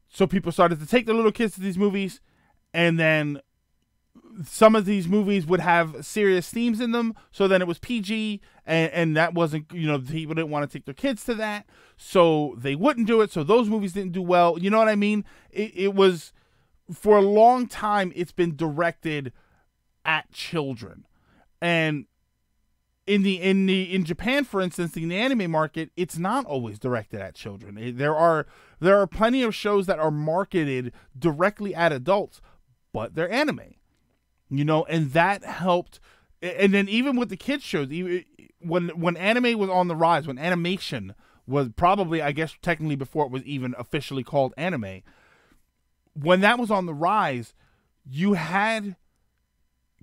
So people started to take their little kids to these movies, and then some of these movies would have serious themes in them. So then it was PG, and that wasn't, people didn't want to take their kids to that, so they wouldn't do it. So those movies didn't do well. You know what I mean? It was, for a long time, it's been directed at children. And in Japan, for instance, in the anime market, it's not always directed at children. There are plenty of shows that are marketed directly at adults, but they're anime, and that helped. And then even with the kids shows, when anime was on the rise, when animation was probably, I guess, technically before it was even officially called anime, when that was on the rise, you had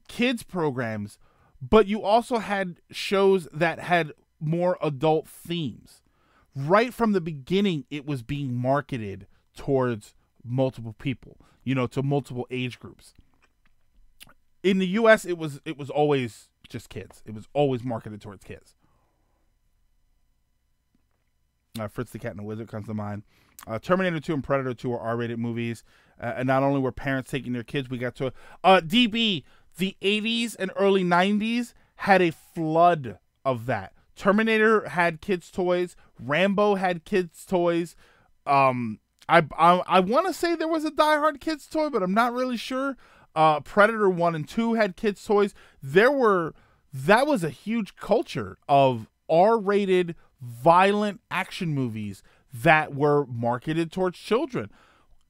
kids programs, but you also had shows that had more adult themes. Right from the beginning, it was being marketed towards multiple people, to multiple age groups. In the US, it was always just kids. It was always marketed towards kids. Fritz the Cat and the Wizard comes to mind. Terminator 2 and Predator 2 are R-rated movies. And not only were parents taking their kids, we got to... DB, the 80s and early 90s had a flood of that. Terminator had kids' toys. Rambo had kids' toys. I want to say there was a Die Hard kids' toy, but I'm not really sure. Predator 1 and 2 had kids' toys. That was a huge culture of R-rated, violent action movies that were marketed towards children.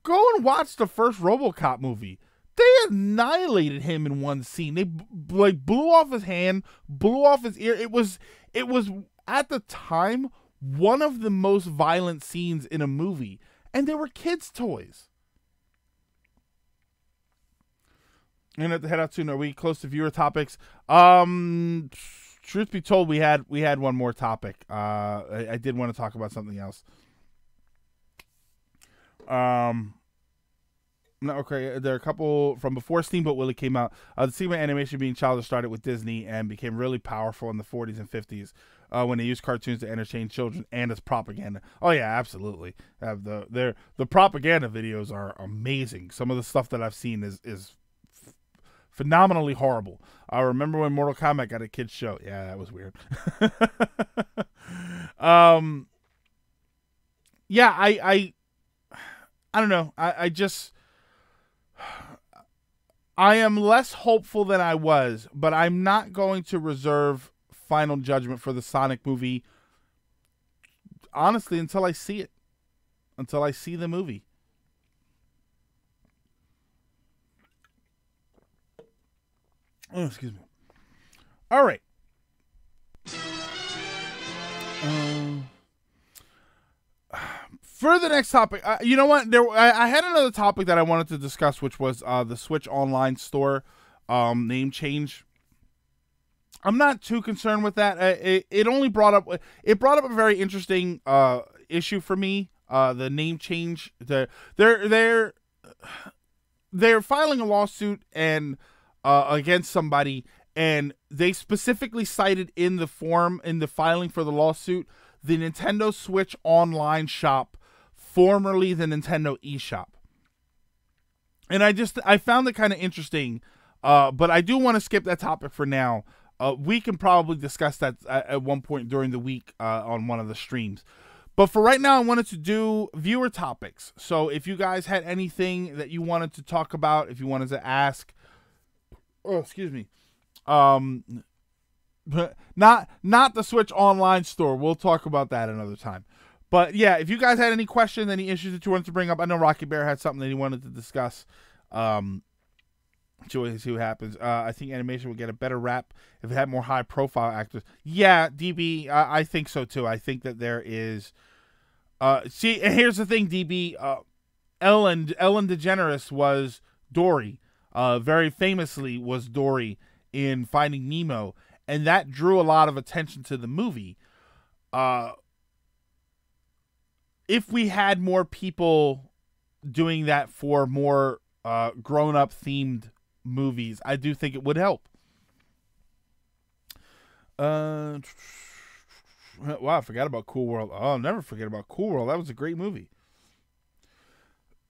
Go and watch the first RoboCop movie. They annihilated him in one scene. They blew off his hand, blew off his ear. It was at the time one of the most violent scenes in a movie, and there were kids' toys. And at the head out soon, are we close to viewer topics? Truth be told, we had one more topic. I did want to talk about something else. No, okay, there are a couple from before Steamboat Willie came out. The Steamboat animation being childish started with Disney and became really powerful in the 40s and 50s when they used cartoons to entertain children and as propaganda. Oh yeah, absolutely. The propaganda videos are amazing. Some of the stuff that I've seen is phenomenally horrible. I remember when Mortal Kombat got a kids show. Yeah, that was weird. Yeah, I don't know. I am less hopeful than I was, but I'm not going to reserve final judgment for the Sonic movie, honestly, until I see it. Until I see the movie. Oh, excuse me. All right. For the next topic, you know what? I had another topic that I wanted to discuss, which was the Switch Online store name change. I'm not too concerned with that. It only brought up a very interesting issue for me. The name change. They're filing a lawsuit and against somebody, and they specifically cited in the filing for the lawsuit the Nintendo Switch Online shop, formerly the Nintendo eShop. And I found it kind of interesting, but I do want to skip that topic for now. We can probably discuss that at one point during the week on one of the streams. But for right now, I wanted to do viewer topics. So if you guys had anything that you wanted to talk about, if you wanted to ask, not the Switch Online store. We'll talk about that another time. But yeah, if you guys had any questions, any issues that you wanted to bring up, I know Rocky Bear had something that he wanted to discuss. See what happens. I think animation would get a better rap if it had more high-profile actors. Yeah, DB, I think so too. I think that there is. See, and here's the thing, DB. Ellen DeGeneres was Dory. Very famously was Dory in Finding Nemo, and that drew a lot of attention to the movie. If we had more people doing that for more grown-up themed movies, I do think it would help. Wow, I forgot about Cool World. Oh, I'll never forget about Cool World. That was a great movie.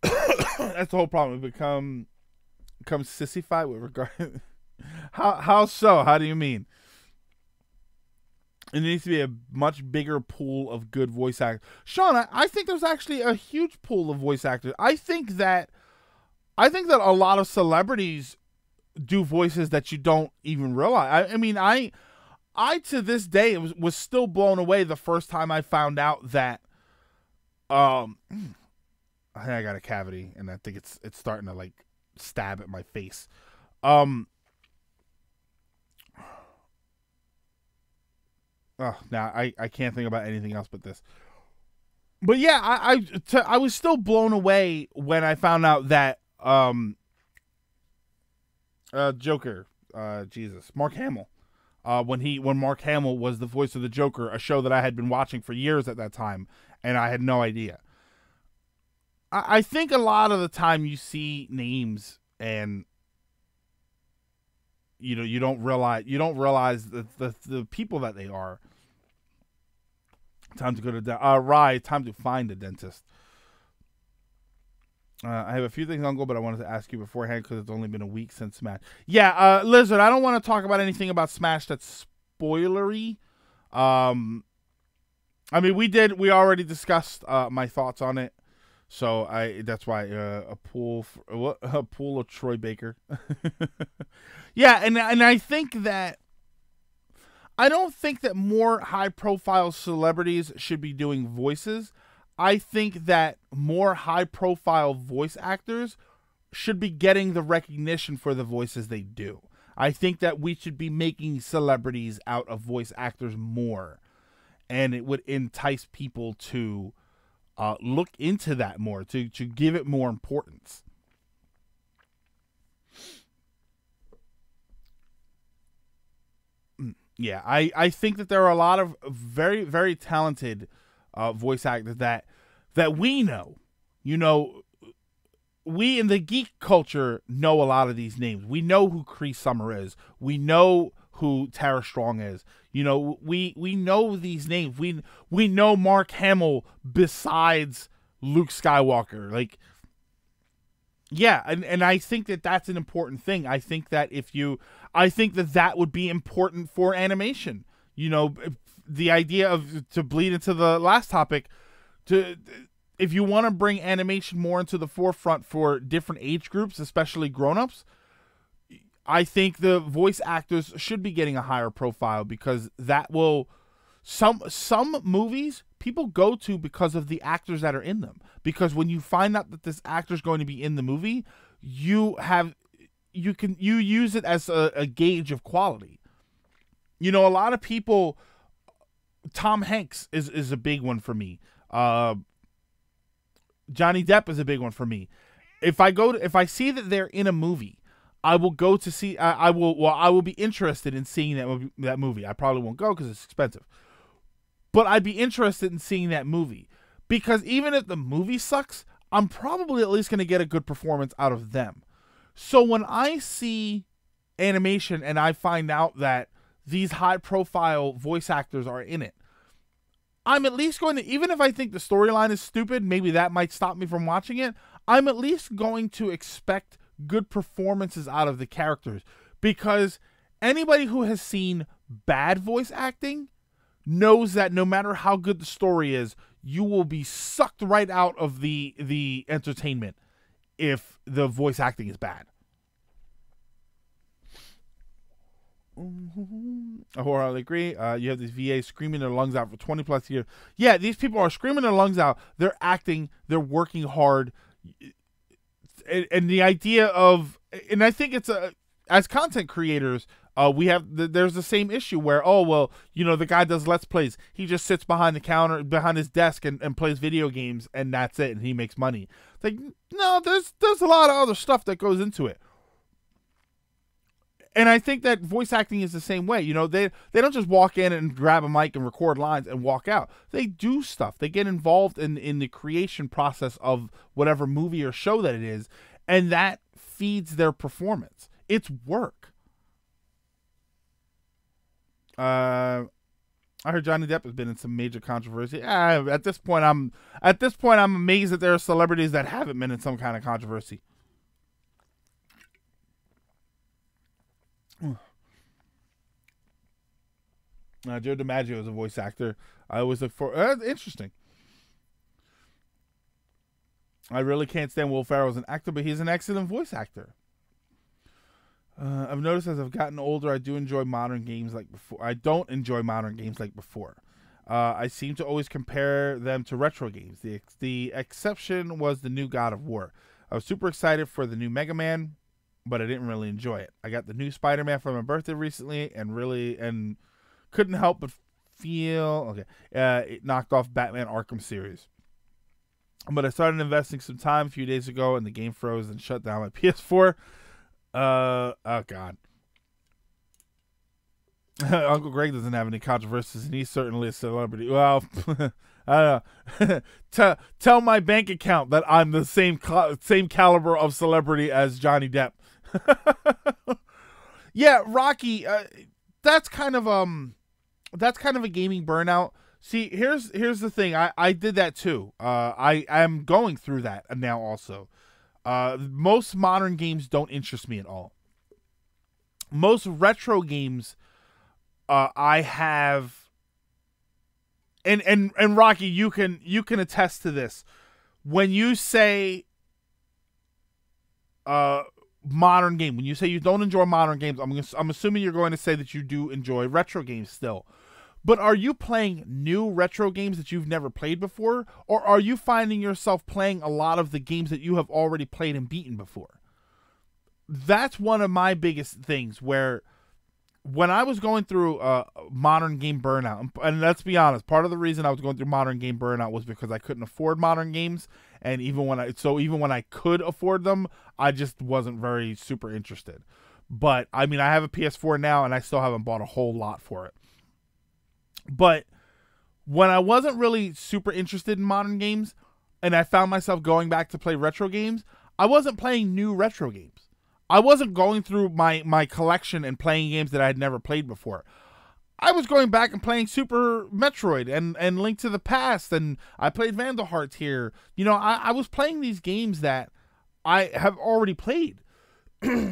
That's the whole problem. We become sissified with regard. How so? How do you mean? It needs to be a much bigger pool of good voice actors. Sean, I think there's actually a huge pool of voice actors. I think that a lot of celebrities do voices that you don't even realize. I mean, I to this day was still blown away the first time I found out that I think I got a cavity and I think it's starting to like stab at my face. Now I can't think about anything else but this. But yeah, I was still blown away when I found out that Joker, Mark Hamill, when Mark Hamill was the voice of the Joker, a show that I had been watching for years at that time, and I had no idea. I think a lot of the time you see names and you don't realize the people that they are. Time to go to time to find a dentist. I have a few things, Uncle, but I wanted to ask you beforehand because it's only been a week since Smash. Yeah, Lizard, I don't want to talk about anything about Smash that's spoilery. I mean, we already discussed my thoughts on it, so that's why a pool of Troy Baker. Yeah, and I think that I don't think that more high-profile celebrities should be doing voices. I think that more high-profile voice actors should be getting the recognition for the voices they do. I think that we should be making celebrities out of voice actors more, and it would entice people to look into that more, to give it more importance. Yeah, I think that there are a lot of very, very talented voice actors that we know. We in the geek culture know a lot of these names. We know who Cree Summer is. We know who Tara Strong is. We know these names. We know Mark Hamill besides Luke Skywalker. Like, yeah, and I think that that's an important thing. I think that that would be important for animation. The idea of, to bleed into the last topic, if you want to bring animation more into the forefront for different age groups, especially grown-ups, I think the voice actors should be getting a higher profile, because that will some movies people go to because of the actors that are in them. Because when you find out that this actor is going to be in the movie, you use it as a gauge of quality. A lot of people. Tom Hanks is a big one for me. Johnny Depp is a big one for me. If I see that they're in a movie, I will go to see. I will be interested in seeing that movie. I probably won't go because it's expensive, but I'd be interested in seeing that movie, because even if the movie sucks, I'm probably at least going to get a good performance out of them. So when I see animation and I find out that these high-profile voice actors are in it, I'm at least going to, even if I think the storyline is stupid, maybe that might stop me from watching it, I'm at least going to expect good performances out of the characters. Because anybody who has seen bad voice acting knows that no matter how good the story is, you will be sucked right out of the entertainment if the voice acting is bad. I wholeheartedly agree. You have these VAs screaming their lungs out for 20 plus years. Yeah, these people are screaming their lungs out. They're acting. They're working hard. And the idea of, and I think it's as content creators, there's the same issue where, the guy does Let's Plays. He just sits behind the counter, behind his desk and plays video games, and that's it, and he makes money. It's like, no, there's a lot of other stuff that goes into it. And I think that voice acting is the same way. They don't just walk in and grab a mic and record lines and walk out. They do stuff. They get involved in the creation process of whatever movie or show that it is, and that feeds their performance. It's work. I heard Johnny Depp has been in some major controversy. At this point, I'm amazed that there are celebrities that haven't been in some kind of controversy. Joe DiMaggio is a voice actor. I always look for interesting. I really can't stand Will Ferrell as an actor, but he's an excellent voice actor. I've noticed as I've gotten older, I do enjoy modern games like before. I don't enjoy modern games like before. I seem to always compare them to retro games. The exception was the new God of War. I was super excited for the new Mega Man, but I didn't really enjoy it. I got the new Spider-Man for my birthday recently, and couldn't help but feel it knocked off Batman Arkham series. But I started investing some time a few days ago, and the game froze and shut down my PS4. Oh God. Uncle Greg doesn't have any controversies, and he's certainly a celebrity. Well, I don't know. Tell my bank account that I'm the same caliber of celebrity as Johnny Depp. Yeah, Rocky. That's kind of a gaming burnout. See, here's the thing. I did that too. I'm going through that now also. Most modern games don't interest me at all. Most retro games, I have, and Rocky, you can attest to this. When you say, modern game, when you say you don't enjoy modern games, I'm assuming you're going to say that you do enjoy retro games still. But are you playing new retro games that you've never played before? Or are you finding yourself playing a lot of the games that you have already played and beaten before? That's one of my biggest things, where when I was going through modern game burnout, and let's be honest, part of the reason I was going through modern game burnout was because I couldn't afford modern games. And even when I could afford them, I just wasn't very super interested. But I mean, I have a PS4 now, and I still haven't bought a whole lot for it. But when I wasn't really super interested in modern games, and I found myself going back to play retro games, I wasn't playing new retro games. I wasn't going through my collection and playing games that I had never played before. I was going back and playing Super Metroid and Link to the Past, and I played Vandal Hearts here. You know, I was playing these games that I have already played.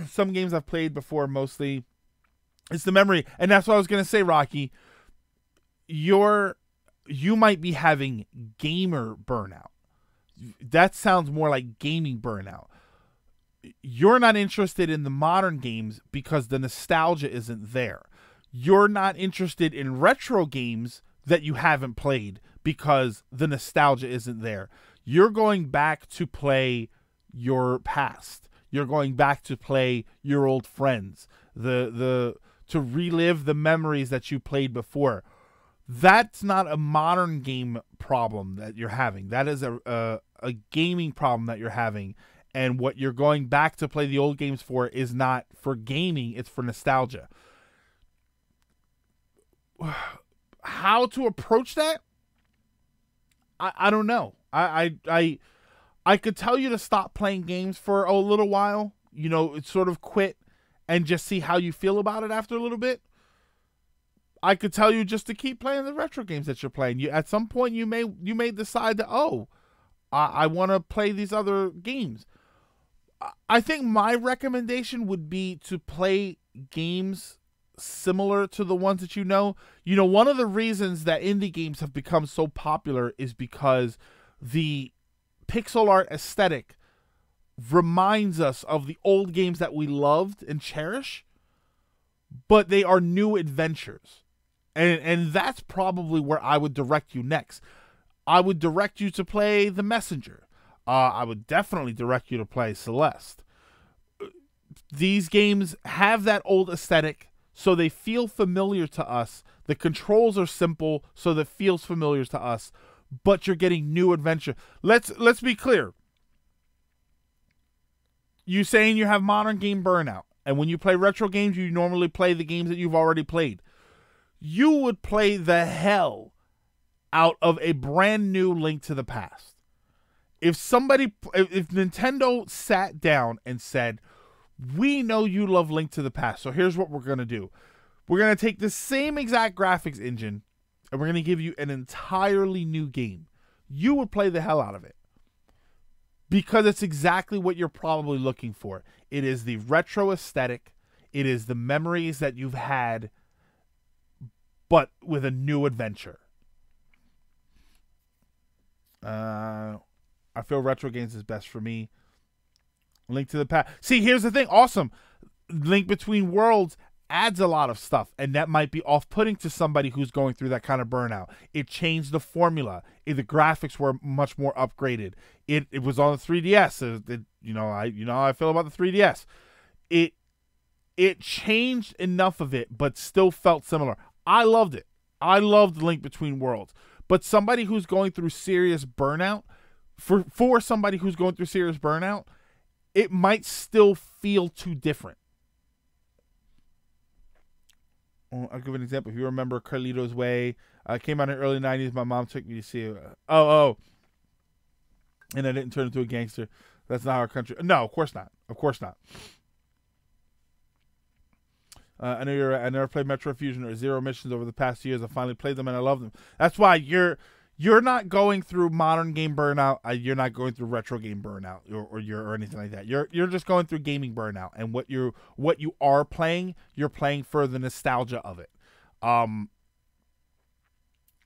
Some games I've played before, mostly. It's the memory. And that's what I was going to say, Rocky. You might be having gamer burnout. That sounds more like gaming burnout. You're not interested in the modern games because the nostalgia isn't there. You're not interested in retro games that you haven't played because the nostalgia isn't there. You're going back to play your past. You're going back to play your old friends. To relive the memories that you played before. That's not a modern game problem that you're having. That is a gaming problem that you're having. And what you're going back to play the old games for is not for gaming, it's for nostalgia. How to approach that? I don't know. I could tell you to stop playing games for a little while. You know, sort of quit and just see how you feel about it after a little bit. I could tell you just to keep playing the retro games that you're playing. At some point, you may decide that, I want to play these other games. I think my recommendation would be to play games similar to the ones that you know. You know, one of the reasons that indie games have become so popular is because the pixel art aesthetic reminds us of the old games that we loved and cherish, but they are new adventures. And that's probably where I would direct you next. I would direct you to play The Messenger. I would definitely direct you to play Celeste. These games have that old aesthetic, so they feel familiar to us. The controls are simple, so that feels familiar to us, but you're getting new adventure. Let's be clear. You saying you have modern game burnout, and when you play retro games, you normally play the games that you've already played. You would play the hell out of a brand new Link to the Past. If Nintendo sat down and said, we know you love Link to the Past, so here's what we're going to do. We're going to take the same exact graphics engine and we're going to give you an entirely new game, you would play the hell out of it. Because it's exactly what you're probably looking for. It is the retro aesthetic. It is the memories that you've had, but with a new adventure. I feel retro games is best for me. Link to the Past. See, here's the thing. Awesome. Link Between Worlds adds a lot of stuff, and that might be off-putting to somebody who's going through that kind of burnout. It changed the formula. The graphics were much more upgraded. It was on the 3DS. You know how I feel about the 3DS. It changed enough of it, but still felt similar. I loved it. I loved Link Between Worlds. But somebody who's going through serious burnout, for somebody who's going through serious burnout, it might still feel too different. I'll give an example. If you remember Carlito's Way, came out in the early 90s. My mom took me to see it. And I didn't turn into a gangster. That's not our country. No, of course not. Of course not. I never played Metro Fusion or Zero Missions over the past years. I finally played them and I love them. That's why you're not going through modern game burnout. You're not going through retro game burnout or anything like that. You're just going through gaming burnout. And what you are playing, you're playing for the nostalgia of it.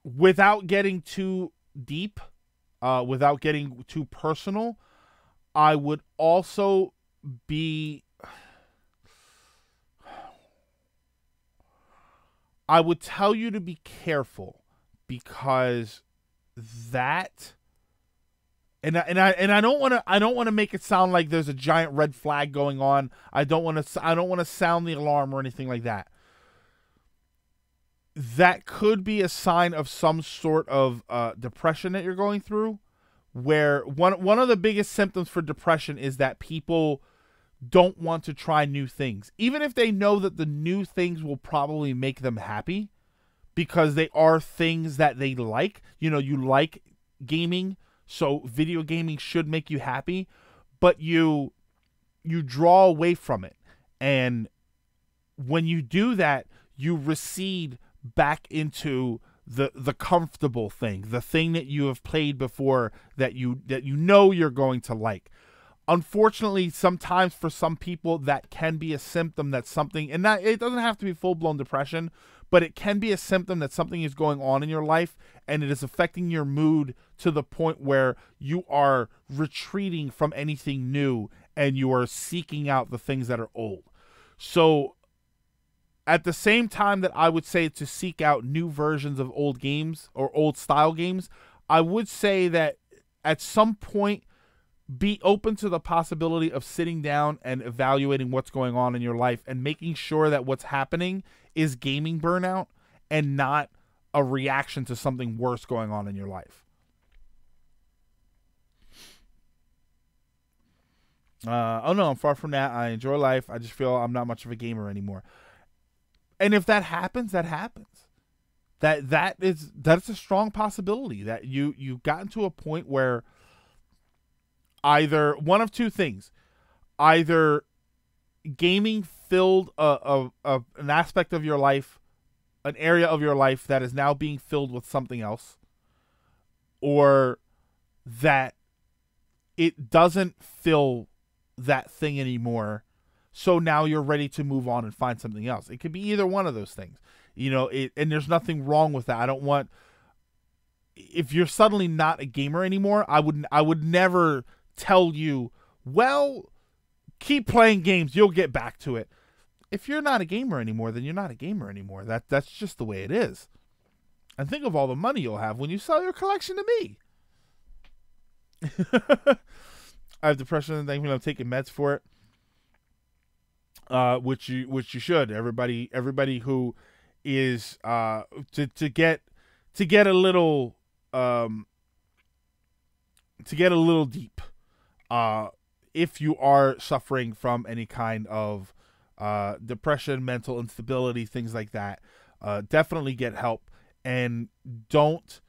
Without getting too deep, without getting too personal, I would also be. I would tell you to be careful because that, and I don't want to make it sound like there's a giant red flag going on. I don't want to sound the alarm or anything like that. That could be a sign of some sort of depression that you're going through, where one of the biggest symptoms for depression is that people don't want to try new things, even if they know that the new things will probably make them happy because they are things that they like. You know, you like gaming, so video gaming should make you happy, but you draw away from it. And when you do that, you recede back into the comfortable thing, the thing that you have played before that you know you're going to like. Unfortunately, sometimes for some people that can be a symptom that something, and that it doesn't have to be full-blown depression, but it can be a symptom that something is going on in your life and it is affecting your mood to the point where you are retreating from anything new and you are seeking out the things that are old. So at the same time that I would say to seek out new versions of old games or old style games, I would say that at some point, be open to the possibility of sitting down and evaluating what's going on in your life and making sure that what's happening is gaming burnout and not a reaction to something worse going on in your life. Oh no, I'm far from that. I enjoy life. I just feel I'm not much of a gamer anymore. And if that happens, that happens. That's a strong possibility that you've gotten to a point where either one of two things, either gaming filled an aspect of your life, an area of your life that is now being filled with something else, or that it doesn't fill that thing anymore, so now you're ready to move on and find something else. It could be either one of those things, and there's nothing wrong with that. I don't want, if you're suddenly not a gamer anymore, I would never tell you, well, keep playing games, you'll get back to it. If you're not a gamer anymore, then you're not a gamer anymore. That's just the way it is. And think of all the money you'll have when you sell your collection to me. I have depression and I'm taking meds for it. Which you should. Everybody who is to get a little deep. If you are suffering from any kind of depression, mental instability, things like that, definitely get help, and don't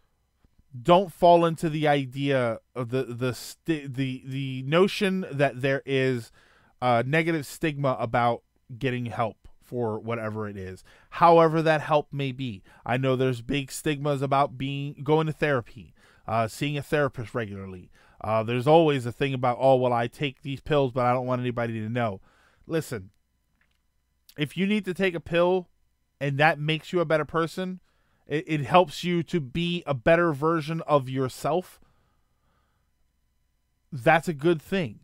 fall into the idea of the notion that there is a negative stigma about getting help for whatever it is, however that help may be. I know there's big stigmas about going to therapy, seeing a therapist regularly. There's always a thing about, oh, well, I take these pills, but I don't want anybody to know. Listen, if you need to take a pill and that makes you a better person, it helps you to be a better version of yourself, that's a good thing.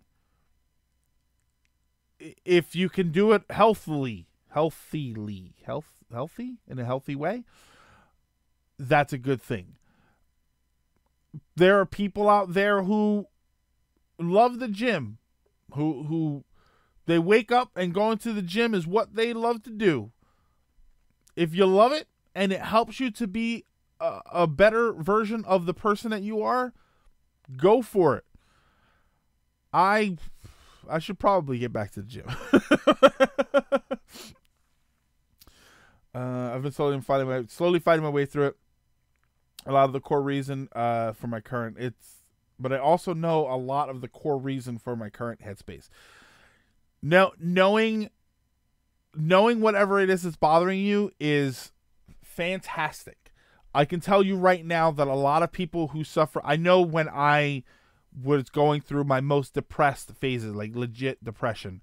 If you can do it healthy in a healthy way, that's a good thing. There are people out there who love the gym, who they wake up and going to the gym is what they love to do. If you love it and it helps you to be a better version of the person that you are, go for it. I should probably get back to the gym. I've been slowly fighting my way through it. A lot of the core reason for my current but I also know a lot of the core reason for my current headspace. Now, knowing whatever it is that's bothering you is fantastic. I can tell you right now that a lot of people who suffer, I know when I was going through my most depressed phases, like legit depression,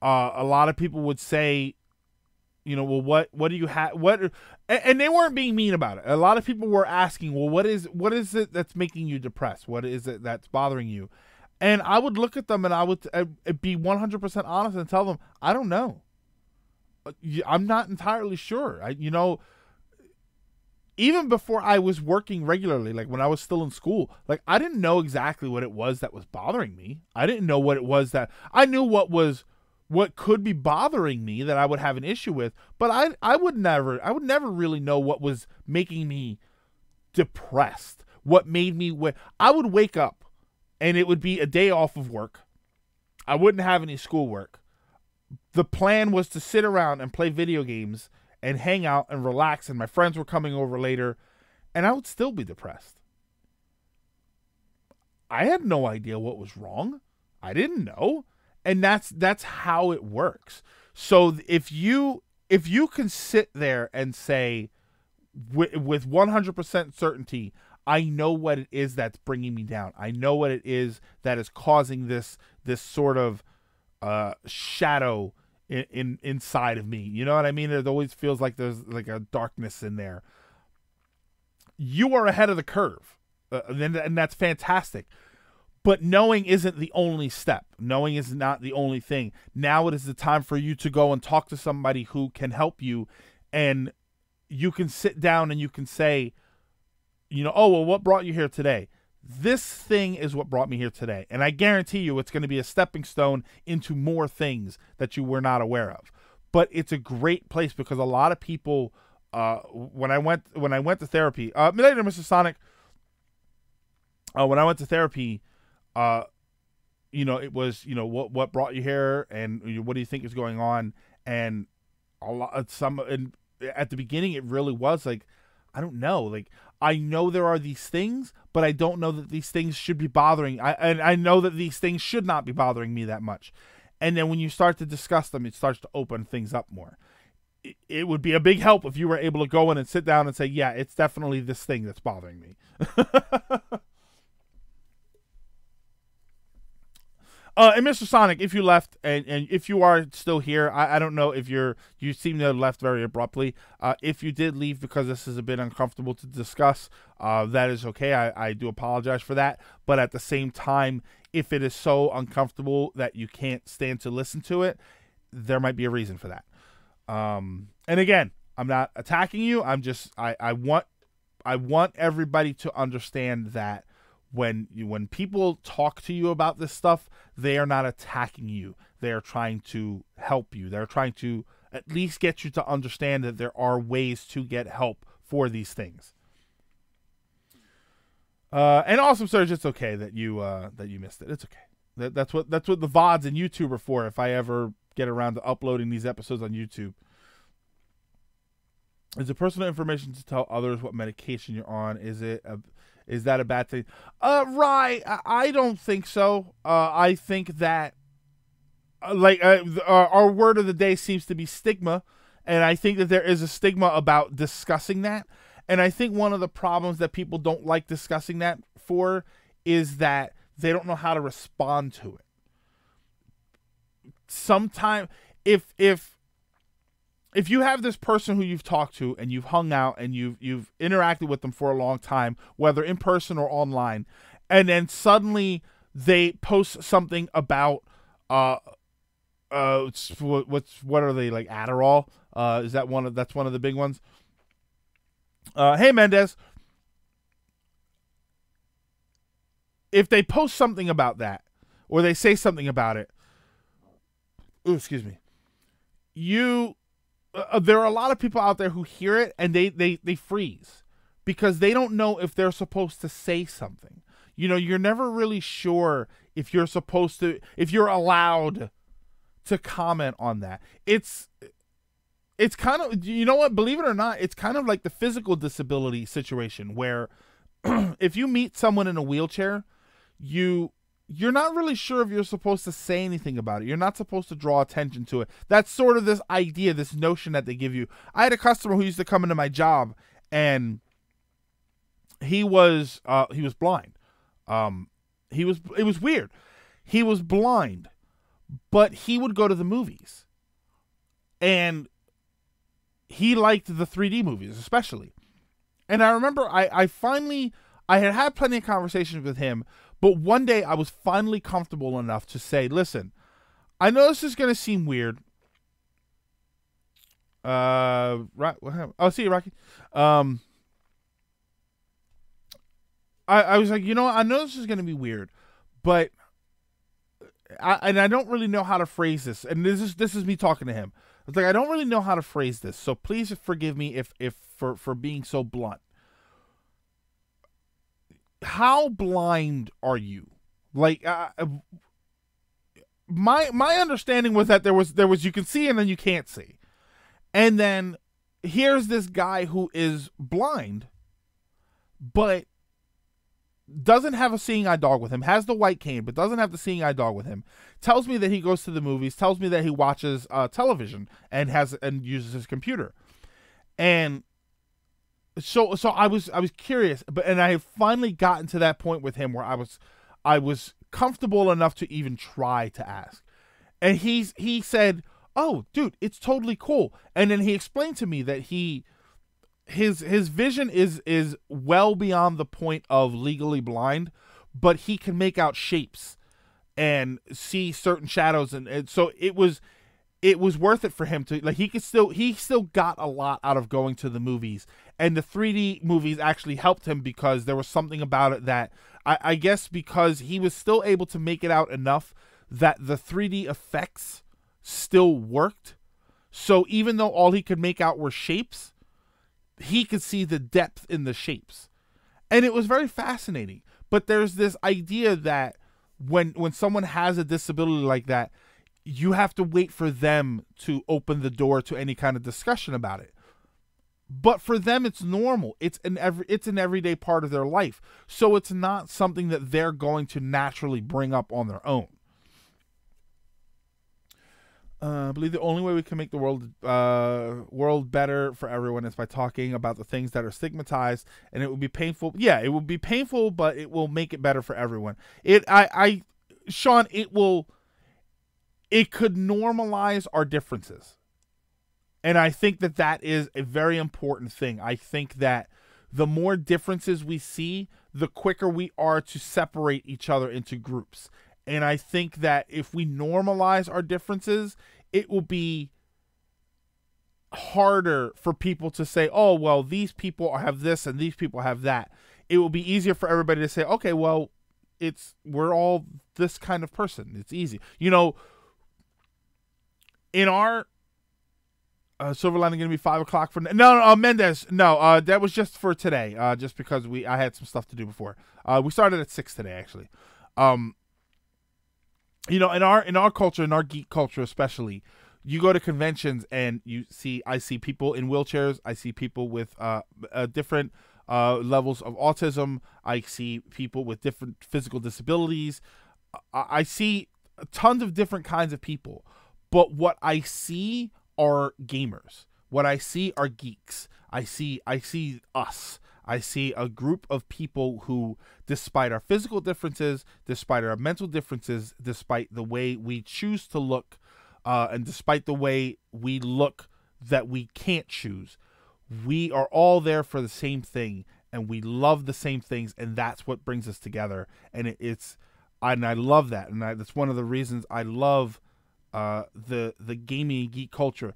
a lot of people would say, you know, well, what do you have? And they weren't being mean about it. A lot of people were asking, well, what is it that's making you depressed? What is it that's bothering you? And I would look at them and I would be 100% honest and tell them, I don't know. I'm not entirely sure. Even before I was working regularly, like when I was still in school, like I didn't know exactly what it was that was bothering me. I didn't know what it was that I knew what could be bothering me that I would have an issue with, but I would never really know what was making me depressed. What made me I would wake up and it would be a day off of work. I wouldn't have any schoolwork. The plan was to sit around and play video games and hang out and relax, and my friends were coming over later, and I would still be depressed. I had no idea what was wrong. I didn't know. And that's how it works. So if you can sit there and say with 100% certainty, I know what it is that's bringing me down. I know what it is that is causing this sort of shadow inside of me. You know what I mean? It always feels like there's like a darkness in there. You are ahead of the curve, and that's fantastic. But knowing isn't the only step. Knowing is not the only thing. Now it is the time for you to go and talk to somebody who can help you, and you can sit down and you can say, you know, oh, well, what brought you here today? This thing is what brought me here today. And I guarantee you it's going to be a stepping stone into more things that you were not aware of. But it's a great place because a lot of people, when I went to therapy, later, Mr. Sonic, when I went to therapy, you know, it was, you know, what brought you here and what do you think is going on? And at the beginning, it really was like, I don't know. Like, I know there are these things, but I don't know that these things should be bothering. I know that these things should not be bothering me that much. And then when you start to discuss them, it starts to open things up more. It would be a big help if you were able to go in and sit down and say, yeah, it's definitely this thing that's bothering me. And Mr. Sonic, if you left and if you are still here, I don't know if you seem to have left very abruptly. If you did leave because this is a bit uncomfortable to discuss, that is okay. I do apologize for that. But at the same time, if it is so uncomfortable that you can't stand to listen to it, there might be a reason for that. And again, I'm not attacking you. I'm just I want everybody to understand that when people talk to you about this stuff, they are not attacking you. They are trying to help you. They're trying to at least get you to understand that there are ways to get help for these things. And Awesome Surge, it's okay that you missed it. It's okay. That's what the VODs and YouTube are for. If I ever get around to uploading these episodes on YouTube. Is it personal information to tell others what medication you're on? Is that a bad thing? Right. I don't think so. I think that our word of the day seems to be stigma, and I think that there is a stigma about discussing that. And I think one of the problems that people don't like discussing that for is that they don't know how to respond to it. Sometimes, if you have this person who you've talked to and you've hung out and you've interacted with them for a long time, whether in person or online, and then suddenly they post something about what are they, like Adderall? Is that that's one of the big ones? Hey Mendez, if they post something about that or they say something about it, excuse me, there are a lot of people out there who hear it and they freeze because they don't know if they're supposed to say something. You know, you're never really sure if you're allowed to comment on that. It's kind of, you know what, believe it or not, it's kind of like the physical disability situation where if you meet someone in a wheelchair, you're not really sure if you're supposed to say anything about it. You're not supposed to draw attention to it. That's sort of this idea, this notion that they give you. I had a customer who used to come into my job, and he was blind. It was weird. He was blind, but he would go to the movies, and he liked the 3D movies especially. And I remember I had plenty of conversations with him, but one day I was finally comfortable enough to say, listen, I know this is going to seem weird. Right. I'll see you, Rocky. I was like, you know, I know this is going to be weird, but I don't really know how to phrase this. And this is me talking to him. It's like, I don't really know how to phrase this. So please forgive me if for being so blunt. How blind are you? Like, my understanding was that there was you can see and then you can't see. And then here's this guy who is blind, but doesn't have a seeing eye dog with him, has the white cane, but doesn't have the seeing eye dog with him, tells me that he goes to the movies, tells me that he watches television and uses his computer. And so I was curious, and I have finally gotten to that point with him where I was comfortable enough to even try to ask. And he said, "Oh, dude, it's totally cool." And then he explained to me that his vision is well beyond the point of legally blind, but he can make out shapes and see certain shadows, and so it was worth it for him to, like, he still got a lot out of going to the movies, and the 3D movies actually helped him because there was something about it that I guess because he was still able to make it out enough that the 3D effects still worked. So even though all he could make out were shapes, he could see the depth in the shapes. And it was very fascinating. But there's this idea that when someone has a disability like that, you have to wait for them to open the door to any kind of discussion about it. But for them, it's normal. It's an everyday part of their life. So it's not something that they're going to naturally bring up on their own. I believe the only way we can make the world better for everyone is by talking about the things that are stigmatized, and it will be painful. Yeah, it will be painful, but it will make it better for everyone. Sean, it could normalize our differences. And I think that is a very important thing. I think that the more differences we see, the quicker we are to separate each other into groups. And I think that if we normalize our differences, it will be harder for people to say, oh, well, these people have this and these people have that. It will be easier for everybody to say, okay, well, we're all this kind of person. It's easy. You know, in our Silver Lining going to be 5 o'clock for no Mendez. No, that was just for today. Just because I had some stuff to do before. We started at 6 today, actually. You know, in our culture, in our geek culture especially, you go to conventions and I see people in wheelchairs. I see people with different levels of autism. I see people with different physical disabilities. I see tons of different kinds of people. But what I see are gamers. What I see are geeks. I see us. I see a group of people who, despite our physical differences, despite our mental differences, despite the way we choose to look, and despite the way we look that we can't choose, we are all there for the same thing, and we love the same things, and that's what brings us together. And I love that, and that's one of the reasons I love the gaming geek culture.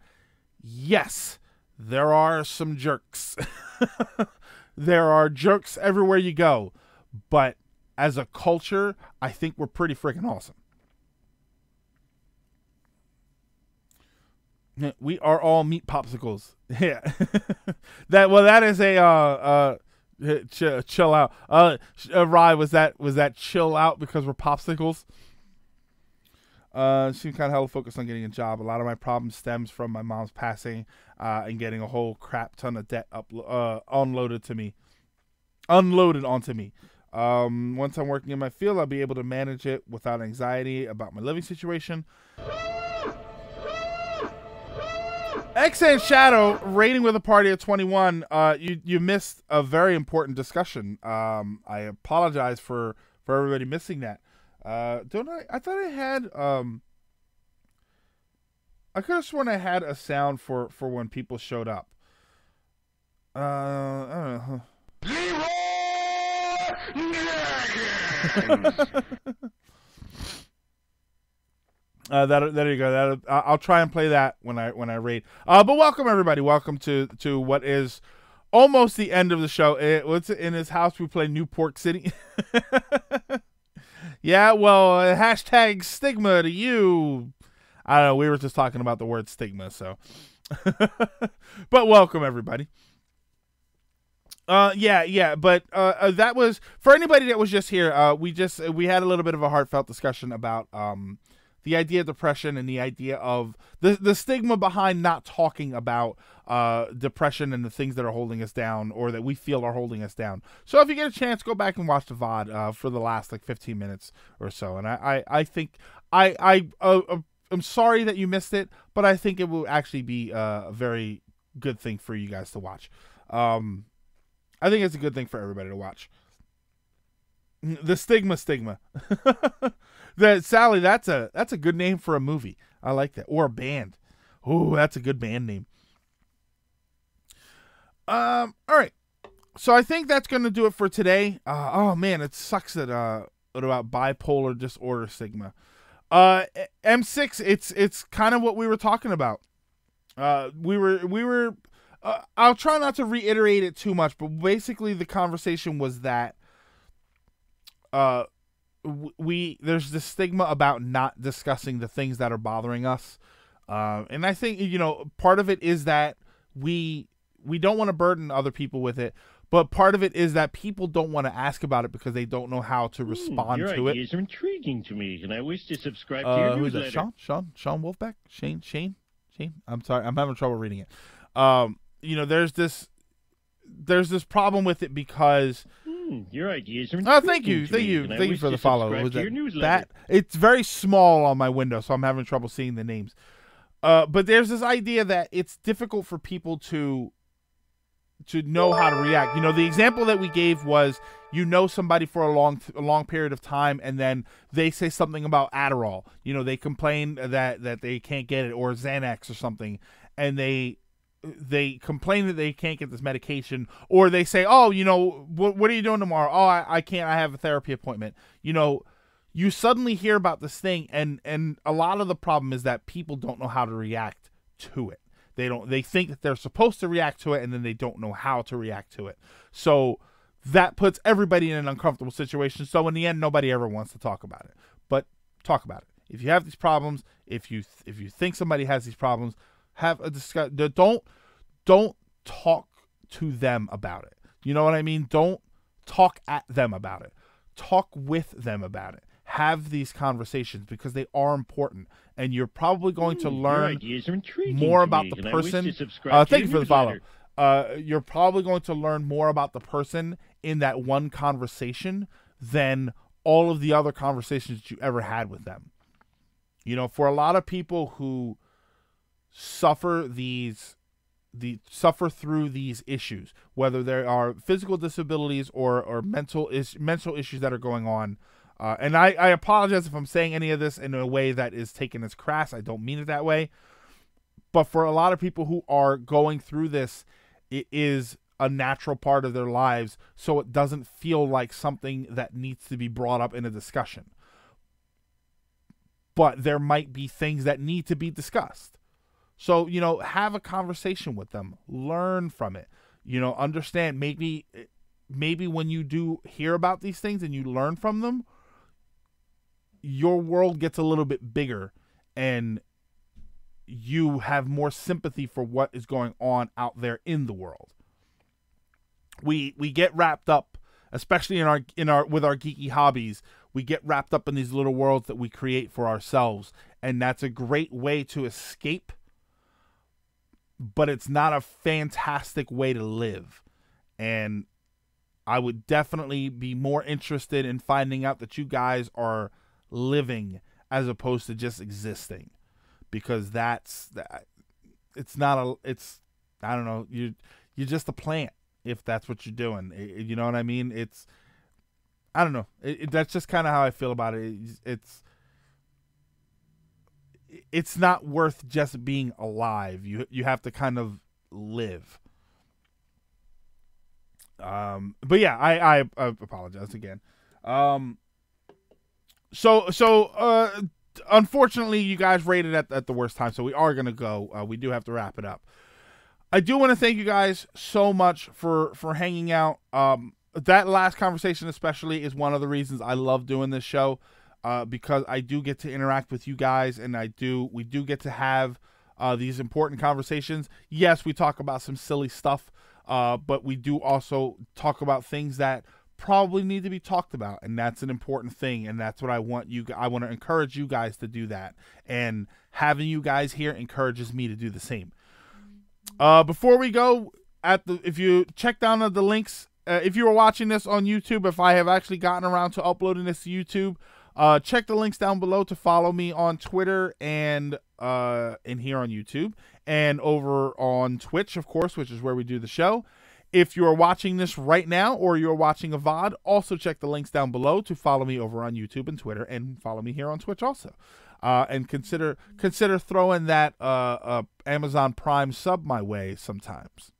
Yes, there are some jerks. There are jerks everywhere you go, but as a culture, I think we're pretty freaking awesome. We are all meat popsicles. Yeah. that is a chill out. Rye, was that chill out because we're popsicles? She kind of hella focused on getting a job. A lot of my problem stems from my mom's passing and getting a whole crap ton of debt unloaded onto me. Once I'm working in my field, I'll be able to manage it without anxiety about my living situation. X and Shadow rating with a party of 21. You missed a very important discussion. I apologize for everybody missing that. Don't I? I thought I had. I could have sworn I had a sound for when people showed up. I don't know. There you go. I'll try and play that when I rate. But welcome everybody. Welcome to what is almost the end of the show. It's in his house. We play New Pork City. Yeah, well, hashtag stigma to you. I don't know. We were just talking about the word stigma, so. But welcome everybody. But that was for anybody that was just here. We had a little bit of a heartfelt discussion about the idea of depression and the idea of the stigma behind not talking about depression and the things that are holding us down or that we feel are holding us down. So if you get a chance, go back and watch the VOD for the last 15 minutes or so. And I think I'm sorry that you missed it, but I think it will actually be a very good thing for you guys to watch. I think it's a good thing for everybody to watch. The stigma. Sally, that's a good name for a movie. I like that. Or a band. Oh, that's a good band name. All right. So I think that's going to do it for today. Oh man, it sucks that about bipolar disorder stigma. M6, it's kind of what we were talking about. We were I'll try not to reiterate it too much, but basically the conversation was that there's this stigma about not discussing the things that are bothering us. And I think, part of it is that we don't want to burden other people with it, but part of it is that people don't want to ask about it because they don't know how to respond to it. Your ideas are intriguing to me, and I wish to subscribe to your newsletter. Who's that? Sean Wolfbeck? Shane? I'm sorry, I'm having trouble reading it. There's this problem with it because your ideas are intriguing thank you for the follow. That it's very small on my window, so I'm having trouble seeing the names. But there's this idea that it's difficult for people to know how to react. The example that we gave was somebody for a long period of time, and then they say something about Adderall. They complain that they can't get it, or Xanax or something, and they complain that they can't get this medication, or they say, oh, what are you doing tomorrow? Oh, I can't. I have a therapy appointment. You suddenly hear about this thing, and a lot of the problem is that people don't know how to react to it. They think that they're supposed to react to it, and then they don't know how to react to it. So that puts everybody in an uncomfortable situation. So in the end, nobody ever wants to talk about it. But talk about it. If you have these problems, if you think somebody has these problems, have a discussion. Don't talk to them about it. You know what I mean? Don't talk at them about it. Talk with them about it. Have these conversations because they are important, and you're probably going to learn more about the person. Thank you for the follow. You're probably going to learn more about the person in that one conversation than all of the other conversations that you ever had with them. You know, for a lot of people who suffer through these issues, whether there are physical disabilities or mental issues that are going on. And I apologize if I'm saying any of this in a way that is taken as crass. I don't mean it that way. But for a lot of people who are going through this, it is a natural part of their lives, so it doesn't feel like something that needs to be brought up in a discussion. But there might be things that need to be discussed. So, you know, have a conversation with them. Learn from it. You know, understand maybe when you do hear about these things and you learn from them, your world gets a little bit bigger and you have more sympathy for what is going on out there in the world. We get wrapped up, especially with our geeky hobbies. We get wrapped up in these little worlds that we create for ourselves, and that's a great way to escape, but it's not a fantastic way to live. And I would definitely be more interested in finding out that you guys are living as opposed to just existing, because I don't know, you're just a plant if that's what you're doing. You know what I mean? I don't know. That's just kind of how I feel about it. It's not worth just being alive. You have to kind of live. But yeah, I apologize again. So unfortunately, you guys rated at the worst time, so we are gonna go. We do have to wrap it up. I do want to thank you guys so much for hanging out. That last conversation especially is one of the reasons I love doing this show, because I do get to interact with you guys, and we do get to have these important conversations. Yes, we talk about some silly stuff, but we do also talk about things that probably need to be talked about, and that's an important thing, and that's what I want to encourage you guys to do that, and having you guys here encourages me to do the same. Before we go, if you check down the links, if you were watching this on YouTube, if I have actually gotten around to uploading this to YouTube, check the links down below to follow me on Twitter and here on YouTube, and over on Twitch, of course, which is where we do the show. If you are watching this right now, or you're watching a VOD, also check the links down below to follow me over on YouTube and Twitter, and follow me here on Twitch also. And consider throwing that Amazon Prime sub my way sometimes.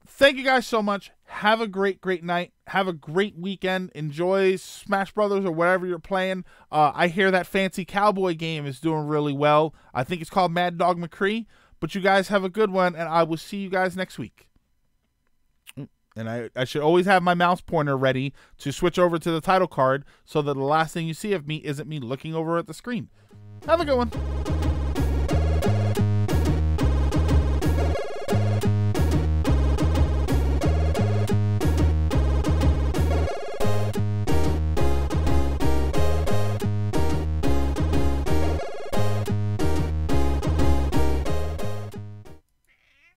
Thank you guys so much. Have a great night. Have a great weekend. Enjoy Smash Brothers or whatever you're playing. I hear that fancy cowboy game is doing really well. I think it's called Mad Dog McCree. But you guys have a good one, and I will see you guys next week. And I should always have my mouse pointer ready to switch over to the title card so that the last thing you see of me isn't me looking over at the screen. Have a good one.